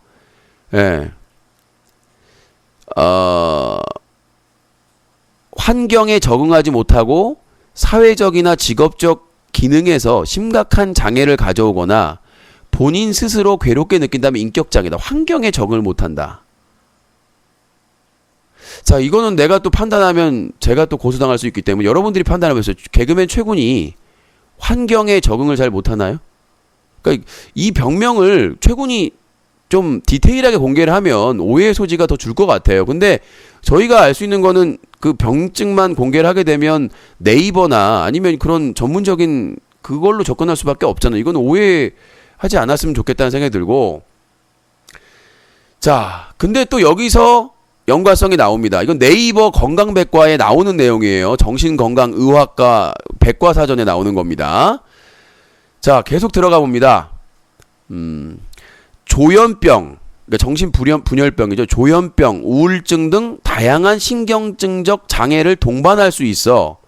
환경에 적응하지 못하고 사회적이나 직업적 기능에서 심각한 장애를 가져오거나 본인 스스로 괴롭게 느낀다면 인격장애다. 환경에 적응을 못한다. 자, 이거는 내가 또 판단하면 제가 또 고소당할 수 있기 때문에 여러분들이 판단하면서 개그맨 최군이 환경에 적응을 잘 못하나요? 그러니까 이 병명을 최군이 좀 디테일하게 공개를 하면 오해의 소지가 더 줄 것 같아요. 근데 저희가 알 수 있는 거는 그 병증만 공개를 하게 되면 네이버나 아니면 그런 전문적인 그걸로 접근할 수밖에 없잖아요. 이건 오해하지 않았으면 좋겠다는 생각이 들고 자, 근데 또 여기서 연관성이 나옵니다. 이건 네이버 건강백과에 나오는 내용이에요. 정신건강의학과 백과사전에 나오는 겁니다. 자, 계속 들어가 봅니다. 조현병, 그러니까 정신분열병이죠. 조현병, 우울증 등 다양한 신경증적 장애를 동반할 수 있어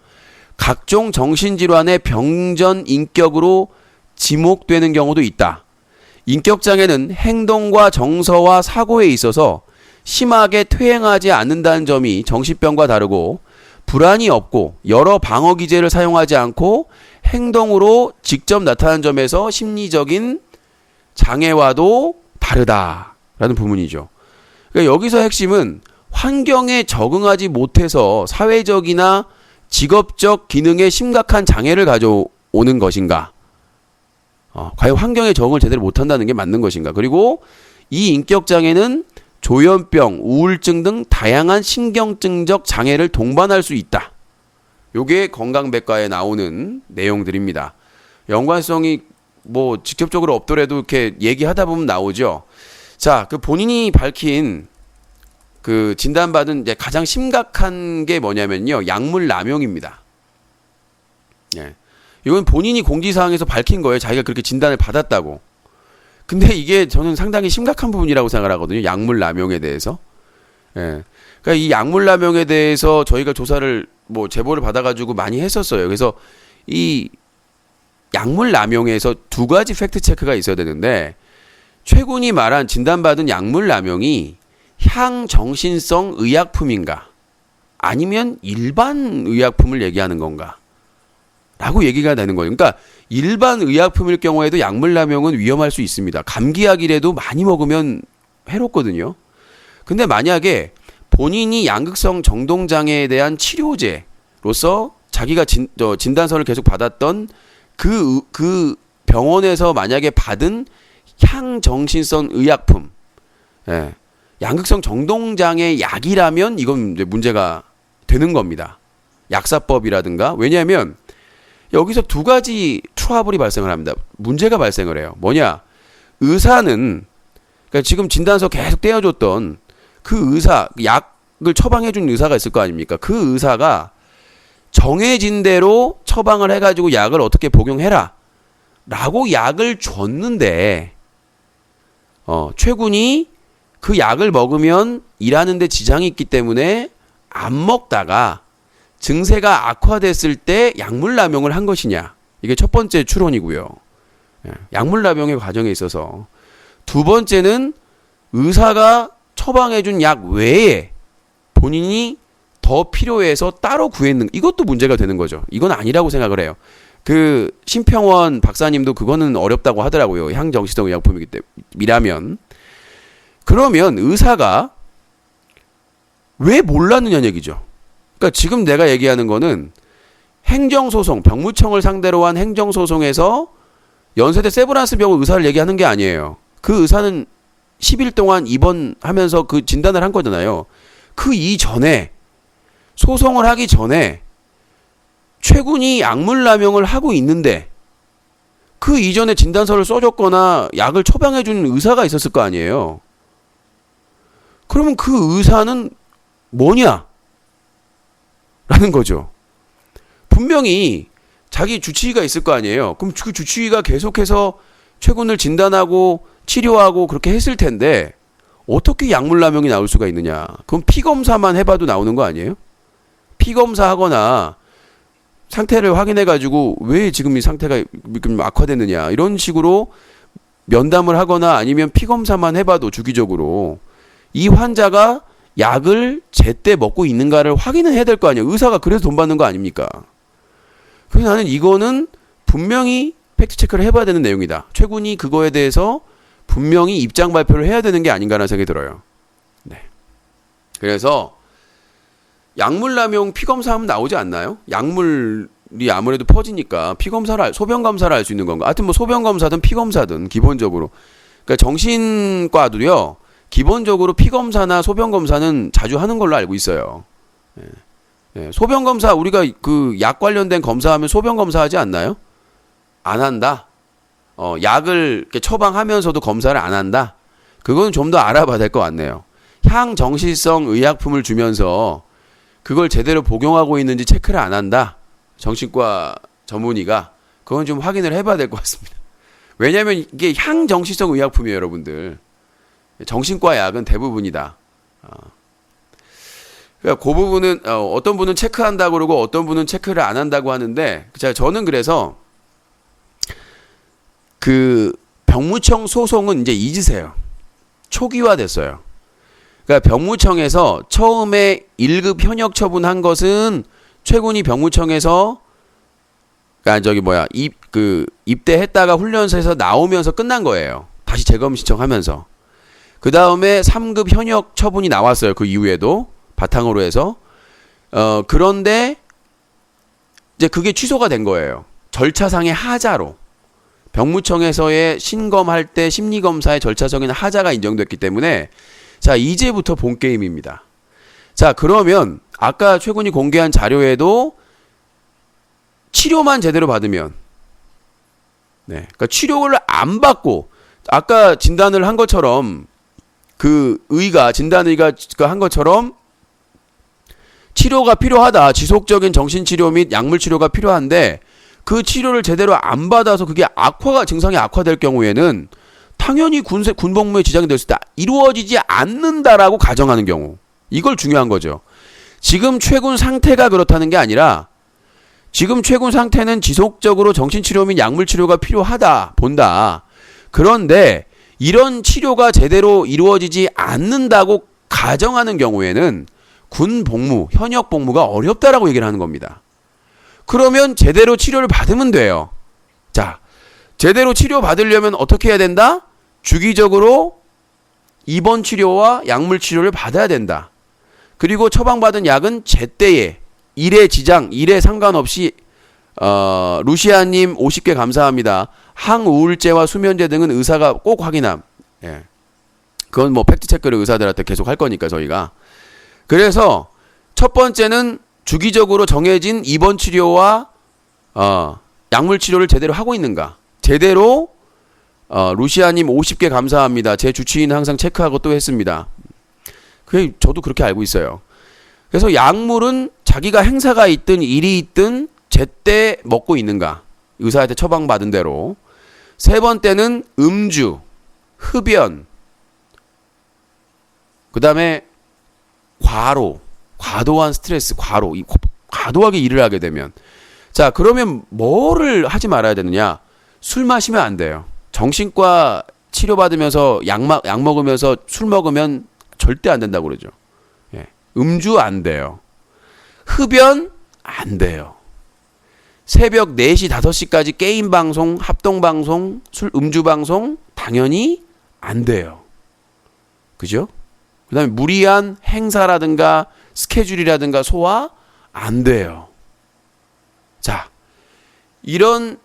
각종 정신질환의 병전 인격으로 지목되는 경우도 있다. 인격장애는 행동과 정서와 사고에 있어서 심하게 퇴행하지 않는다는 점이 정신병과 다르고 불안이 없고 여러 방어 기제를 사용하지 않고 행동으로 직접 나타나는 점에서 심리적인 장애와도 다르다라는 부분이죠. 그러니까 여기서 핵심은 환경에 적응하지 못해서 사회적이나 직업적 기능에 심각한 장애를 가져오는 것인가? 과연 환경에 적응을 제대로 못한다는 게 맞는 것인가? 그리고 이 인격장애는 조현병, 우울증 등 다양한 신경증적 장애를 동반할 수 있다. 요게 건강백과에 나오는 내용들입니다. 연관성이 뭐 직접적으로 없더라도 이렇게 얘기하다 보면 나오죠. 자, 그 본인이 밝힌 그 진단받은 이제 가장 심각한 게 뭐냐면요. 약물 남용입니다. 예. 이건 본인이 공지사항에서 밝힌 거예요. 자기가 그렇게 진단을 받았다고. 근데 이게 저는 상당히 심각한 부분이라고 생각을 하거든요. 약물 남용에 대해서. 예. 그러니까 이 약물 남용에 대해서 저희가 조사를 뭐 제보를 받아가지고 많이 했었어요. 그래서 이 약물 남용에서 두 가지 팩트 체크가 있어야 되는데 최군이 말한 진단받은 약물 남용이 향정신성 의약품인가 아니면 일반 의약품을 얘기하는 건가 라고 얘기가 되는 거예요. 그러니까 일반 의약품일 경우에도 약물 남용은 위험할 수 있습니다. 감기약이라도 많이 먹으면 해롭거든요. 근데 만약에 본인이 양극성 정동장애에 대한 치료제로서 자기가 진단서를 계속 받았던 그 병원에서 만약에 받은 향정신성 의약품, 예, 양극성 정동장애 약이라면 이건 이제 문제가 되는 겁니다. 약사법이라든가. 왜냐하면 여기서 두 가지 트러블이 발생을 합니다. 문제가 발생을 해요. 뭐냐? 의사는 그러니까 지금 진단서 계속 떼어줬던 그 의사, 약을 처방해준 의사가 있을 거 아닙니까? 그 의사가 정해진 대로 처방을 해가지고 약을 어떻게 복용해라 라고 약을 줬는데 최군이 그 약을 먹으면 일하는데 지장이 있기 때문에 안 먹다가 증세가 악화됐을 때 약물 남용을 한 것이냐. 이게 첫 번째 추론이고요. 약물 남용의 과정에 있어서. 두 번째는 의사가 처방해준 약 외에 본인이 더 필요해서 따로 구했는, 이것도 문제가 되는 거죠. 이건 아니라고 생각을 해요. 그 심평원 박사님도 그거는 어렵다고 하더라고요. 향정신성 의약품이기 때문이라면. 그러면 의사가 왜 몰랐느냐는 얘기죠. 그러니까 지금 내가 얘기하는 거는 행정소송, 병무청을 상대로 한 행정소송에서 연세대 세브란스 병원 의사를 얘기하는 게 아니에요. 그 의사는 10일 동안 입원하면서 그 진단을 한 거잖아요. 그 이전에 소송을 하기 전에 최군이 약물 남용을 하고 있는데 그 이전에 진단서를 써줬거나 약을 처방해준 의사가 있었을 거 아니에요. 그러면 그 의사는 뭐냐? 라는 거죠. 분명히 자기 주치의가 있을 거 아니에요. 그럼 그 주치의가 계속해서 최군을 진단하고 치료하고 그렇게 했을 텐데 어떻게 약물 남용이 나올 수가 있느냐? 그럼 피검사만 해봐도 나오는 거 아니에요? 피검사 하거나 상태를 확인해가지고 왜 지금 이 상태가 악화됐느냐 이런 식으로 면담을 하거나 아니면 피검사만 해봐도 주기적으로 이 환자가 약을 제때 먹고 있는가를 확인을 해야 될 거 아니에요. 의사가 그래서 돈 받는 거 아닙니까? 그래서 나는 이거는 분명히 팩트체크를 해봐야 되는 내용이다. 최군이 그거에 대해서 분명히 입장 발표를 해야 되는 게 아닌가라는 생각이 들어요. 네. 그래서 약물 남용 피검사하면 나오지 않나요? 약물이 아무래도 퍼지니까 피검사를 소변 검사를 할 수 있는 건가? 하여튼 뭐 소변 검사든 피검사든 기본적으로. 그러니까 정신과도요. 기본적으로 피검사나 소변 검사는 자주 하는 걸로 알고 있어요. 예. 예. 소변 검사 우리가 그 약 관련된 검사하면 소변 검사하지 않나요? 안 한다. 약을 이렇게 처방하면서도 검사를 안 한다. 그건 좀 더 알아봐야 될 것 같네요. 향정신성 의약품을 주면서 그걸 제대로 복용하고 있는지 체크를 안 한다. 정신과 전문의가. 그건 좀 확인을 해봐야 될 것 같습니다. 왜냐하면 이게 향정신성 의약품이에요, 여러분들. 정신과 약은 대부분이다. 그러니까 그 부분은 어떤 분은 체크한다고 그러고 어떤 분은 체크를 안 한다고 하는데 저는 그래서 그 병무청 소송은 이제 잊으세요. 초기화됐어요. 그러니까 병무청에서 처음에 1급 현역 처분한 것은 최군이 병무청에서 그러니까 입대했다가 훈련소에서 나오면서 끝난 거예요. 다시 재검 신청하면서. 그 다음에 3급 현역 처분이 나왔어요. 그 이후에도 바탕으로 해서. 그런데 이제 그게 취소가 된 거예요. 절차상의 하자로. 병무청에서의 신검할 때 심리검사의 절차상의 하자가 인정됐기 때문에 자, 이제부터 본 게임입니다. 자, 그러면 아까 최군이 공개한 자료에도 치료만 제대로 받으면, 네, 그러니까 치료를 안 받고 아까 진단을 한 것처럼 그 진단의가 한 것처럼 치료가 필요하다, 지속적인 정신치료 및 약물치료가 필요한데 그 치료를 제대로 안 받아서 그게 증상이 악화될 경우에는 당연히 군복무에 지장이 됐을 때 이루어지지 않는다라고 가정하는 경우, 이걸 중요한 거죠. 지금 최군 상태가 그렇다는 게 아니라 지금 최군 상태는 지속적으로 정신치료 및 약물치료가 필요하다 본다. 그런데 이런 치료가 제대로 이루어지지 않는다고 가정하는 경우에는 군 복무, 현역 복무가 어렵다라고 얘기를 하는 겁니다. 그러면 제대로 치료를 받으면 돼요. 자, 제대로 치료 받으려면 어떻게 해야 된다? 주기적으로 입원 치료와 약물 치료를 받아야 된다. 그리고 처방받은 약은 제때에 일에 지장, 일에 상관없이 루시아님 50개 감사합니다. 항우울제와 수면제 등은 의사가 꼭 확인함. 예. 그건 뭐 팩트체크를 의사들한테 계속 할 거니까 저희가. 그래서 첫 번째는 주기적으로 정해진 입원 치료와 약물 치료를 제대로 하고 있는가. 제대로 루시아님 50개 감사합니다. 제 주치의는 항상 체크하고 또 했습니다. 저도 그렇게 알고 있어요. 그래서 약물은 자기가 행사가 있든 일이 있든 제때 먹고 있는가. 의사한테 처방받은 대로. 세 번째는 음주, 흡연, 그 다음에 과도한 스트레스, 과도하게 일을 하게 되면, 자, 그러면 뭐를 하지 말아야 되느냐? 술 마시면 안 돼요. 정신과 치료받으면서 약 먹으면서 술 먹으면 절대 안 된다고 그러죠. 예. 음주 안 돼요. 흡연 안 돼요. 새벽 4시, 5시까지 게임 방송, 합동 방송, 음주 방송 당연히 안 돼요. 그죠? 그 다음에 무리한 행사라든가 스케줄이라든가 소화 안 돼요. 자, 이런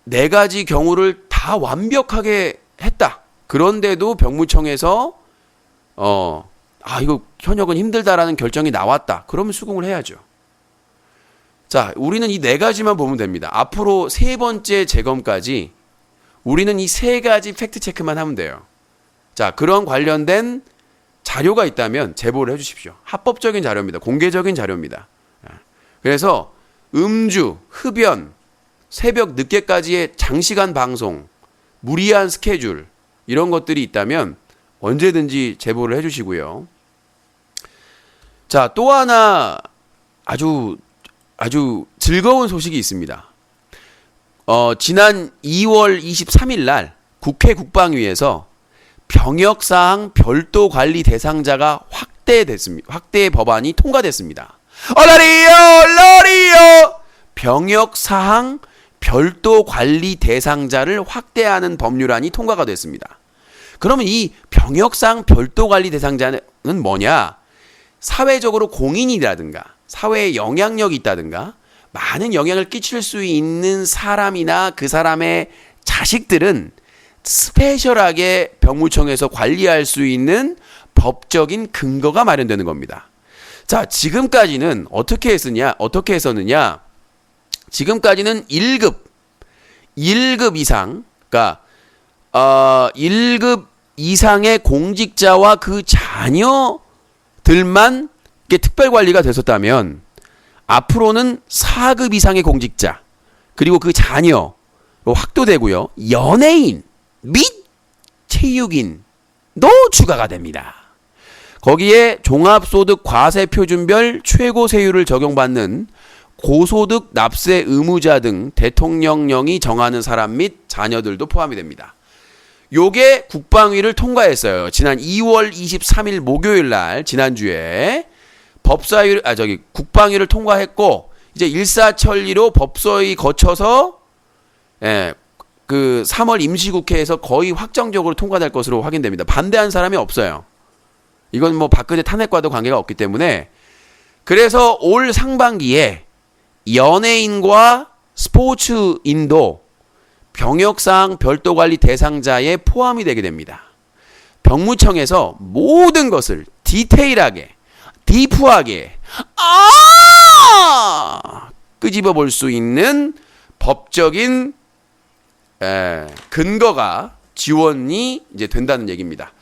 4가지 경우를 다 완벽하게 했다. 그런데도 병무청에서 이거 현역은 힘들다라는 결정이 나왔다. 그러면 수긍을 해야죠. 자, 우리는 이 4가지만 보면 됩니다. 앞으로 3번째 재검까지 우리는 이 3가지 팩트 체크만 하면 돼요. 자, 그런 관련된 자료가 있다면 제보를 해주십시오. 합법적인 자료입니다. 공개적인 자료입니다. 그래서 음주, 흡연, 새벽 늦게까지의 장시간 방송, 무리한 스케줄 이런 것들이 있다면 언제든지 제보를 해주시고요. 자, 또 하나 아주 즐거운 소식이 있습니다. 지난 2월 23일 날 국회 국방위에서 병역사항 별도 관리 대상자가 확대 법안이 통과됐습니다. 얼라리요! 병역사항 별도 관리 대상자를 확대하는 법률안이 통과가 됐습니다. 그러면 이 병역사항 별도 관리 대상자는 뭐냐? 사회적으로 공인이라든가 사회에 영향력이 있다든가 많은 영향을 끼칠 수 있는 사람이나 그 사람의 자식들은 스페셜하게 병무청에서 관리할 수 있는 법적인 근거가 마련되는 겁니다. 자, 지금까지는 어떻게 했었느냐? 지금까지는 1급 이상, 그러니까 1급 이상의 공직자와 그 자녀들만 특별 관리가 됐었다면 앞으로는 4급 이상의 공직자 그리고 그 자녀로 확대되고요. 연예인 및 체육인도 추가가 됩니다. 거기에 종합소득 과세표준별 최고 세율을 적용받는 고소득 납세 의무자 등 대통령령이 정하는 사람 및 자녀들도 포함이 됩니다. 요게 국방위를 통과했어요. 지난 2월 23일 목요일 날 지난주에 국방위를 통과했고 이제 일사천리로 법소위 거쳐서 그 3월 임시국회에서 거의 확정적으로 통과될 것으로 확인됩니다. 반대한 사람이 없어요. 이건 뭐 박근혜 탄핵과도 관계가 없기 때문에. 그래서 올 상반기에 연예인과 스포츠인도 병역사항 별도관리 대상자에 포함이 되게 됩니다. 병무청에서 모든 것을 디테일하게, 딥하게, 끄집어 볼 수 있는 법적인 근거가 지원이 이제 된다는 얘기입니다.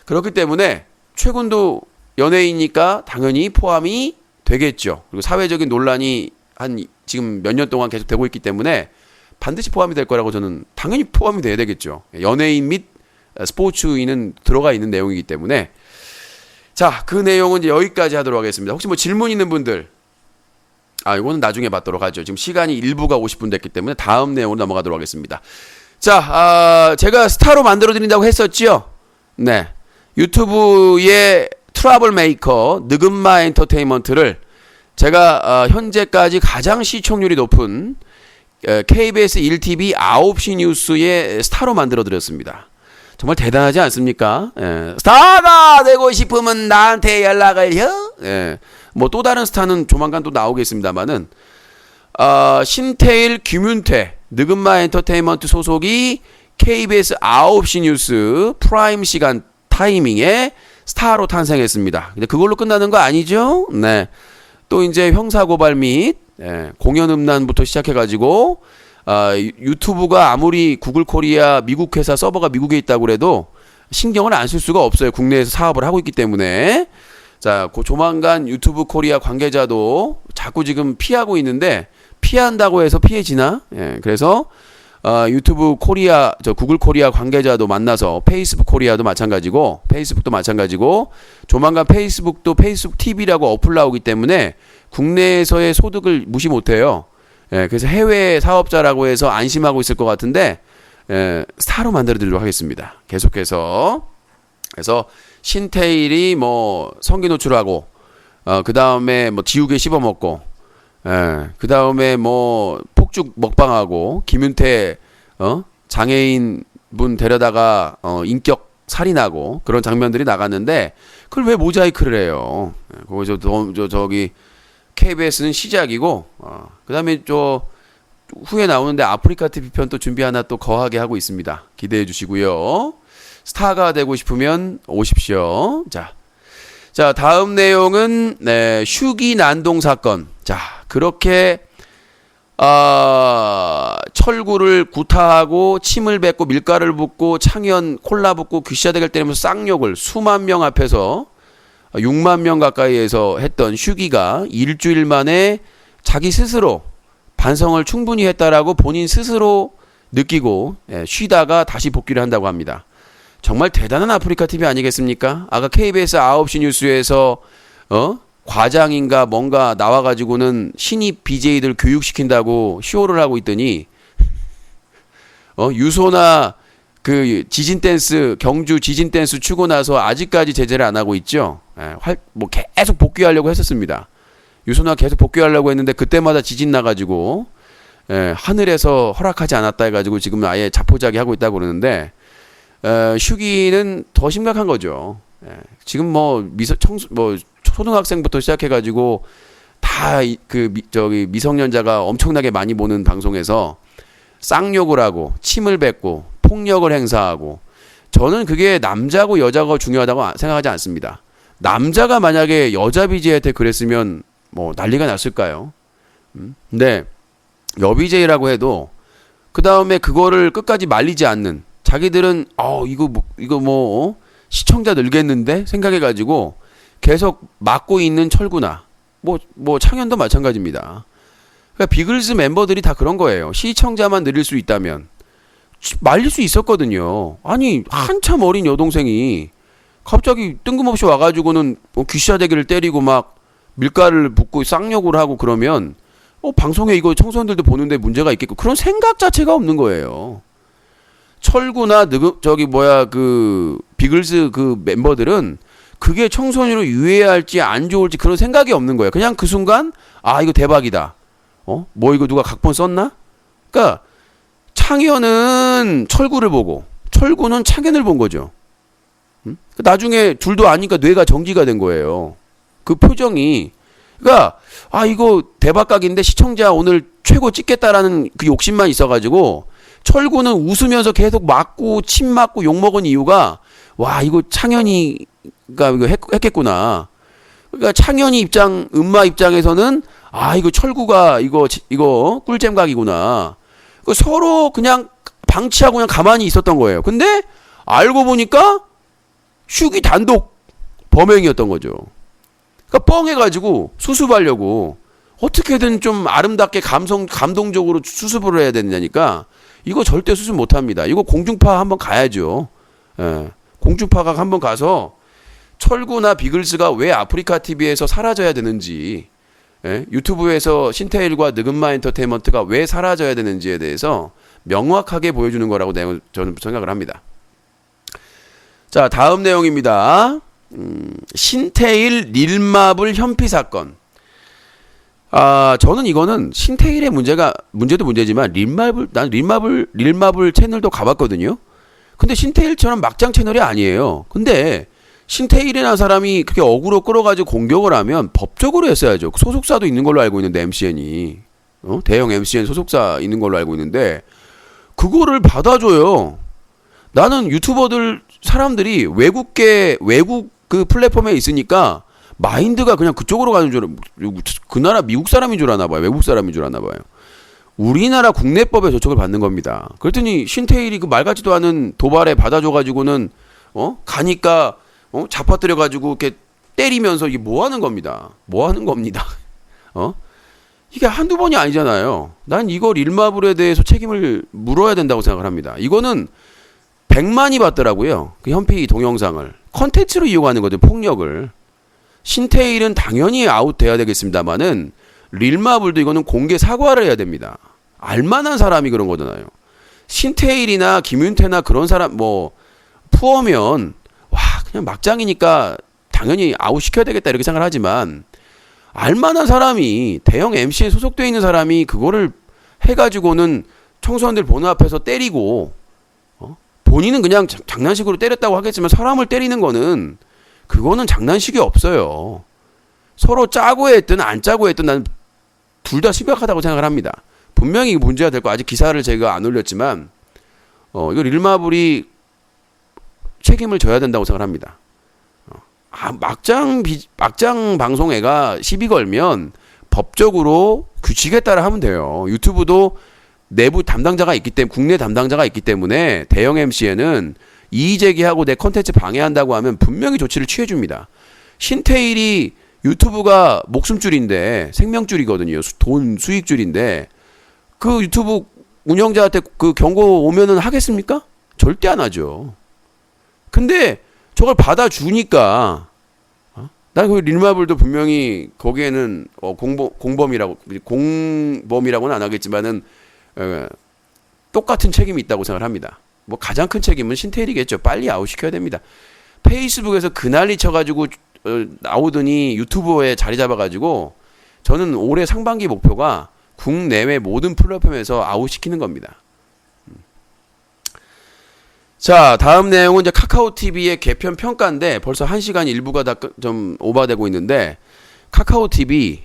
그렇기 때문에 최군도 연예인이니까 당연히 포함이 되겠죠. 그리고 사회적인 논란이 한 지금 몇 년 동안 계속 되고 있기 때문에 반드시 포함이 될 거라고 저는 당연히 포함이 돼야 되겠죠. 연예인 및 스포츠인은 들어가 있는 내용이기 때문에 자, 그 내용은 이제 여기까지 하도록 하겠습니다. 혹시 뭐 질문 있는 분들 이거는 나중에 받도록 하죠. 지금 시간이 1부가 50분 됐기 때문에 다음 내용으로 넘어가도록 하겠습니다. 자, 제가 스타로 만들어드린다고 했었죠. 네, 유튜브의 트러블 메이커 느금마 엔터테인먼트를 제가 현재까지 가장 시청률이 높은 KBS 1TV 9시 뉴스의 스타로 만들어드렸습니다. 정말 대단하지 않습니까? 스타가 되고 싶으면 나한테 연락을 해. 뭐 또 다른 스타는 조만간 또 나오겠습니다만은 신태일, 김윤태, 느금마 엔터테인먼트 소속이 KBS 9시 뉴스 프라임 시간 타이밍에 스타로 탄생했습니다. 근데 그걸로 끝나는 거 아니죠? 네. 또 이제 형사고발 및 공연 음란부터 시작해가지고 유튜브가 아무리 구글 코리아 미국 회사 서버가 미국에 있다고 해도 신경을 안 쓸 수가 없어요. 국내에서 사업을 하고 있기 때문에. 자, 조만간 유튜브 코리아 관계자도 자꾸 지금 피하고 있는데 피한다고 해서 피해지나? 그래서 유튜브 코리아, 구글 코리아 관계자도 만나서 페이스북 코리아도 마찬가지고 페이스북도 마찬가지고 조만간 페이스북도 페이스북 TV라고 어플 나오기 때문에 국내에서의 소득을 무시 못해요. 그래서 해외 사업자라고 해서 안심하고 있을 것 같은데 스타로 만들어드리도록 하겠습니다. 계속해서 그래서 신태일이 뭐 성기 노출하고 그 다음에 뭐 지우개 씹어먹고 그 다음에 뭐 폭죽 먹방하고 김윤태 장애인 분 데려다가 인격 살인하고 그런 장면들이 나갔는데 그걸 왜 모자이크를 해요? 그거 저기 KBS는 시작이고 그 다음에 후에 나오는데 아프리카 TV 편 또 준비 하나 또 거하게 하고 있습니다. 기대해 주시고요. 스타가 되고 싶으면 오십시오. 자, 다음 내용은 휴기 난동 사건. 자, 그렇게 철구를 구타하고 침을 뱉고 밀가루를 붓고 창현 콜라 붓고 귀샤대기를 때리면서 쌍욕을 수만 명 앞에서 6만 명 가까이에서 했던 휴기가 일주일 만에 자기 스스로 반성을 충분히 했다라고 본인 스스로 느끼고 쉬다가 다시 복귀를 한다고 합니다. 정말 대단한 아프리카 TV 아니겠습니까? 아까 KBS 9시 뉴스에서 과장인가 뭔가 나와가지고는 신입 BJ들 교육시킨다고 쇼를 하고 있더니 유소나 그 지진 댄스 경주 지진 댄스 추고 나서 아직까지 제재를 안 하고 있죠. 뭐 계속 복귀하려고 했었습니다. 유소나 계속 복귀하려고 했는데 그때마다 지진 나가지고 하늘에서 허락하지 않았다 해가지고 지금 아예 자포자기 하고 있다고 그러는데 휴기는 더 심각한 거죠. 지금 뭐 초등학생부터 시작해가지고 다 저기 미성년자가 엄청나게 많이 보는 방송에서 쌍욕을 하고 침을 뱉고 폭력을 행사하고 저는 그게 남자고 여자가 중요하다고 생각하지 않습니다. 남자가 만약에 여자 BJ한테 그랬으면 뭐 난리가 났을까요? 근데 여BJ라고 해도 그 다음에 그거를 끝까지 말리지 않는 자기들은 이거 뭐 시청자 늘겠는데 생각해가지고 계속 막고 있는 철구나 뭐 창현도 마찬가지입니다. 그러니까 비글즈 멤버들이 다 그런 거예요. 시청자만 늘릴 수 있다면 말릴 수 있었거든요. 아니 한참 어린 여동생이 갑자기 뜬금없이 와가지고는 귀샤대기를 때리고 막 밀가루를 붓고 쌍욕을 하고 그러면 방송에 이거 청소년들도 보는데 문제가 있겠고 그런 생각 자체가 없는 거예요. 철구나 그 비글즈 그 멤버들은 그게 청소년으로 유해할지 안 좋을지 그런 생각이 없는 거예요. 그냥 그 순간 이거 대박이다. 뭐 이거 누가 각본 썼나? 그러니까 창현은 철구를 보고 철구는 창현을 본 거죠. 나중에 둘도 아니까 뇌가 정지가 된 거예요. 그 표정이. 그러니까 이거 대박각인데 시청자 오늘 최고 찍겠다라는 그 욕심만 있어가지고 철구는 웃으면서 계속 맞고 침 맞고 욕 먹은 이유가 이거 창현이가 이거 했겠구나. 그러니까 창현이 음마 입장에서는 아, 이거 철구가 이거 꿀잼 각이구나. 그 서로 그냥 방치하고 그냥 가만히 있었던 거예요. 근데 알고 보니까 슈기 단독 범행이었던 거죠. 그러니까 뻥해가지고 수습하려고 어떻게든 좀 아름답게 감동적으로 수습을 해야 되느냐니까 이거 절대 수습 못합니다. 이거 공중파 한번 가야죠. 예. 공중파가 한번 가서 철구나 비글스가 왜 아프리카 TV에서 사라져야 되는지, 예? 유튜브에서 신태일과 느금마 엔터테인먼트가 왜 사라져야 되는지에 대해서 명확하게 보여주는 거라고 저는 생각을 합니다. 자, 다음 내용입니다. 신태일 릴마블 현피 사건. 아, 저는 이거는 신태일의 문제도 문제지만 난 릴마블 채널도 가봤거든요. 근데 신태일처럼 막장 채널이 아니에요. 근데 신태일이라는 사람이 그렇게 어그로 끌어가지고 공격을 하면 법적으로 했어야죠. 소속사도 있는 걸로 알고 있는데 MCN이 대형 MCN 소속사 있는 걸로 알고 있는데 그거를 받아줘요. 나는 유튜버들 사람들이 외국 그 플랫폼에 있으니까 마인드가 그냥 그쪽으로 가는 줄 그 나라 미국 사람인 줄 아나 봐요. 외국 사람인 줄 아나 봐요. 우리나라 국내법에 저촉을 받는 겁니다. 그랬더니 신태일이 그 말 같지도 않은 도발에 받아줘가지고는 가니까 잡아뜨려가지고 이렇게 때리면서 이게 뭐 하는 겁니다. 뭐 하는 겁니다. 이게 한두 번이 아니잖아요. 난 이거 릴마블에 대해서 책임을 물어야 된다고 생각을 합니다. 이거는 100만이 봤더라고요. 그 현피 동영상을 컨텐츠로 이용하는 거죠. 폭력을. 신태일은 당연히 아웃돼야 되겠습니다만은 릴마블도 이거는 공개 사과를 해야 됩니다. 알만한 사람이 그런 거잖아요. 신태일이나 김윤태나 그런 사람 푸어면 와 그냥 막장이니까 당연히 아웃시켜야 되겠다 이렇게 생각을 하지만 알만한 사람이 대형 MC에 소속되어 있는 사람이 그거를 해가지고는 청소년들 보는 앞에서 때리고 본인은 그냥 장난식으로 때렸다고 하겠지만 사람을 때리는 거는 그거는 장난식이 없어요. 서로 짜고 했든 안 짜고 했든 난 둘 다 심각하다고 생각을 합니다. 분명히 문제가 될 거 아직 기사를 제가 안 올렸지만 이거 릴마블이 책임을 져야 된다고 생각을 합니다. 막장 방송애가 시비 걸면 법적으로 규칙에 따라 하면 돼요. 유튜브도 내부 담당자가 있기 때문에 국내 담당자가 있기 때문에 대형 MC에는 이의 제기하고 내 컨텐츠 방해한다고 하면 분명히 조치를 취해줍니다. 신태일이 유튜브가 목숨줄인데 생명줄이거든요. 돈 수익줄인데 그 유튜브 운영자한테 그 경고 오면은 하겠습니까? 절대 안 하죠. 근데 저걸 받아주니까 난 그 릴마블도 분명히 거기에는 공범이라고는 안 하겠지만은 똑같은 책임이 있다고 생각을 합니다. 가장 큰 책임은 신태일이겠죠. 빨리 아웃시켜야 됩니다. 페이스북에서 그난리 쳐가지고 나오더니 유튜브에 자리 잡아가지고 저는 올해 상반기 목표가 국내외 모든 플랫폼에서 아웃시키는 겁니다. 자, 다음 내용은 이제 카카오TV의 개편 평가인데 벌써 1시간 일부가 다 좀 오버되고 있는데 카카오TV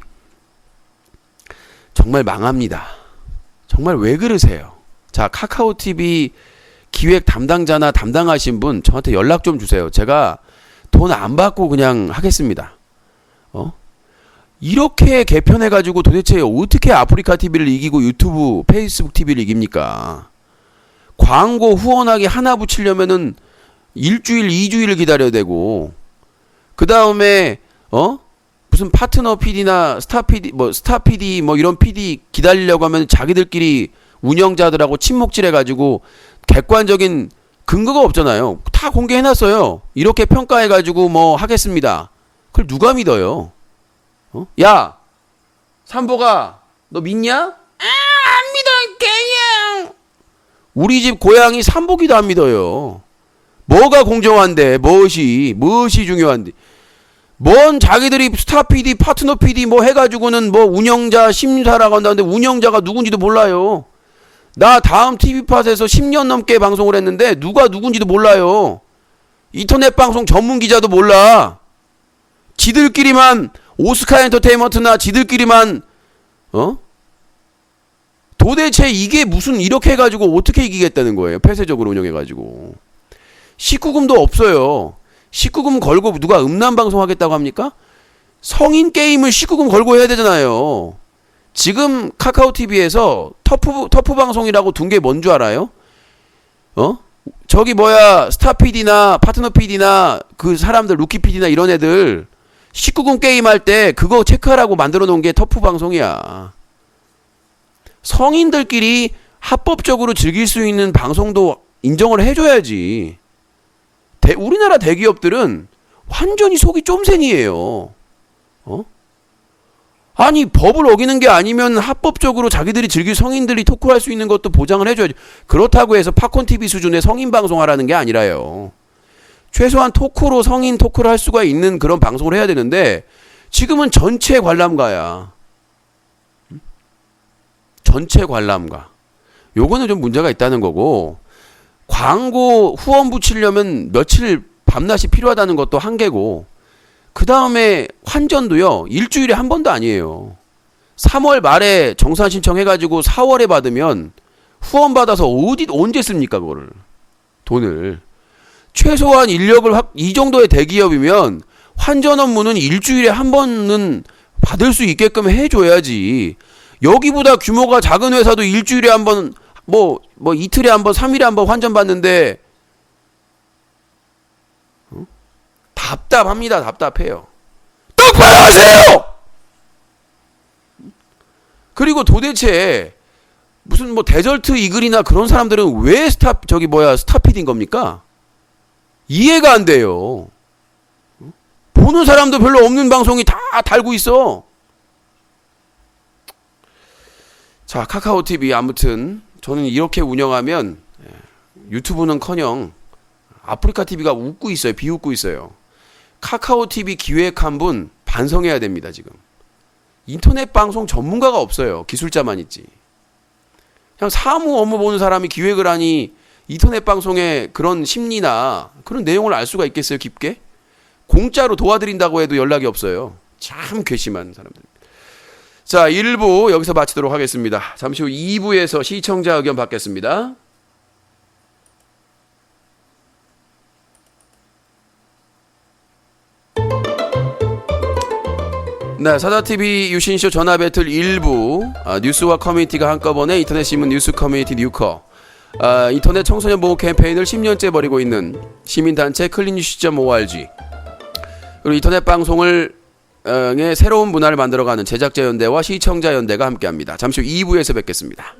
정말 망합니다. 정말 왜 그러세요? 자, 카카오TV 기획 담당자나 담당하신 분 저한테 연락 좀 주세요. 제가 돈 안 받고 그냥 하겠습니다. 이렇게 개편해가지고 도대체 어떻게 아프리카 TV를 이기고 유튜브, 페이스북 TV를 이깁니까? 광고 후원하기 하나 붙이려면은 일주일, 2주일을 기다려야 되고, 그 다음에, 무슨 파트너 PD나 스타 PD, 이런 PD 기다리려고 하면 자기들끼리 운영자들하고 친목질 해가지고 객관적인 근거가 없잖아요. 다 공개해놨어요. 이렇게 평가해가지고 하겠습니다. 그걸 누가 믿어요? 야! 삼보가, 너 믿냐? 안 믿어, 그냥! 우리 집 고양이 삼보기도 안 믿어요. 뭐가 공정한데, 무엇이 중요한데. 뭔 자기들이 스타 PD, 파트너 PD 해가지고는 운영자 심사라고 한다는데 운영자가 누군지도 몰라요. 나 다음 TV팟에서 10년 넘게 방송을 했는데 누가 누군지도 몰라요. 인터넷 방송 전문 기자도 몰라. 지들끼리만 오스카 엔터테인먼트나 지들끼리만 도대체 이게 무슨 이렇게 해가지고 어떻게 이기겠다는 거예요. 폐쇄적으로 운영해가지고 19금도 없어요. 19금 걸고 누가 음란 방송 하겠다고 합니까? 성인 게임을 19금 걸고 해야 되잖아요. 지금 카카오 TV에서 터프 방송이라고 둔 게 뭔 줄 알아요? 저기 뭐야 스타 PD나 파트너 PD나 그 사람들 루키 PD나 이런 애들 19금 게임 할 때 그거 체크하라고 만들어 놓은 게 터프 방송이야. 성인들끼리 합법적으로 즐길 수 있는 방송도 인정을 해줘야지. 우리나라 대기업들은 완전히 속이 쫌생이에요. 아니 법을 어기는 게 아니면 합법적으로 자기들이 즐길 성인들이 토크할 수 있는 것도 보장을 해줘야지. 그렇다고 해서 팝콘 TV 수준의 성인 방송하라는 게 아니라요. 최소한 토크로 성인 토크를 할 수가 있는 그런 방송을 해야 되는데 지금은 전체 관람가야. 전체 관람가. 요거는 좀 문제가 있다는 거고, 광고 후원 붙이려면 며칠 밤낮이 필요하다는 것도 한계고, 그 다음에 환전도요, 일주일에 한 번도 아니에요. 3월 말에 정산 신청해가지고 4월에 받으면 후원 받아서 언제 씁니까, 그거를. 돈을. 최소한 인력을 이 정도의 대기업이면 환전 업무는 일주일에 한 번은 받을 수 있게끔 해줘야지. 여기보다 규모가 작은 회사도 일주일에 한 번, 뭐 이틀에 한 번, 3일에 한 번 환전 받는데, 답답합니다. 답답해요. 똑바로 하세요! 그리고 도대체 무슨 뭐 데절트 이글이나 그런 사람들은 왜 스타 PD인 겁니까? 이해가 안 돼요. 보는 사람도 별로 없는 방송이 다 달고 있어. 자, 카카오 TV 아무튼 저는 이렇게 운영하면 유튜브는커녕 아프리카 TV가 웃고 있어요. 비웃고 있어요. 카카오 TV 기획한 분 반성해야 됩니다. 지금 인터넷 방송 전문가가 없어요. 기술자만 있지. 그냥 사무 업무 보는 사람이 기획을 하니 인터넷 방송의 그런 심리나 그런 내용을 알 수가 있겠어요? 깊게? 공짜로 도와드린다고 해도 연락이 없어요. 참 괘씸한 사람들. 자, 1부 여기서 마치도록 하겠습니다. 잠시 후 2부에서 시청자 의견 받겠습니다. 네, 사자TV 유신쇼 전화배틀 1부, 뉴스와 커뮤니티가 한꺼번에 인터넷 신문 뉴스 커뮤니티 뉴커, 인터넷 청소년 보호 캠페인을 10년째 벌이고 있는 시민단체 클린뉴스.org, 그리고 인터넷 방송을 의 새로운 문화를 만들어가는 제작자 연대와 시청자 연대가 함께합니다. 잠시 후 2부에서 뵙겠습니다.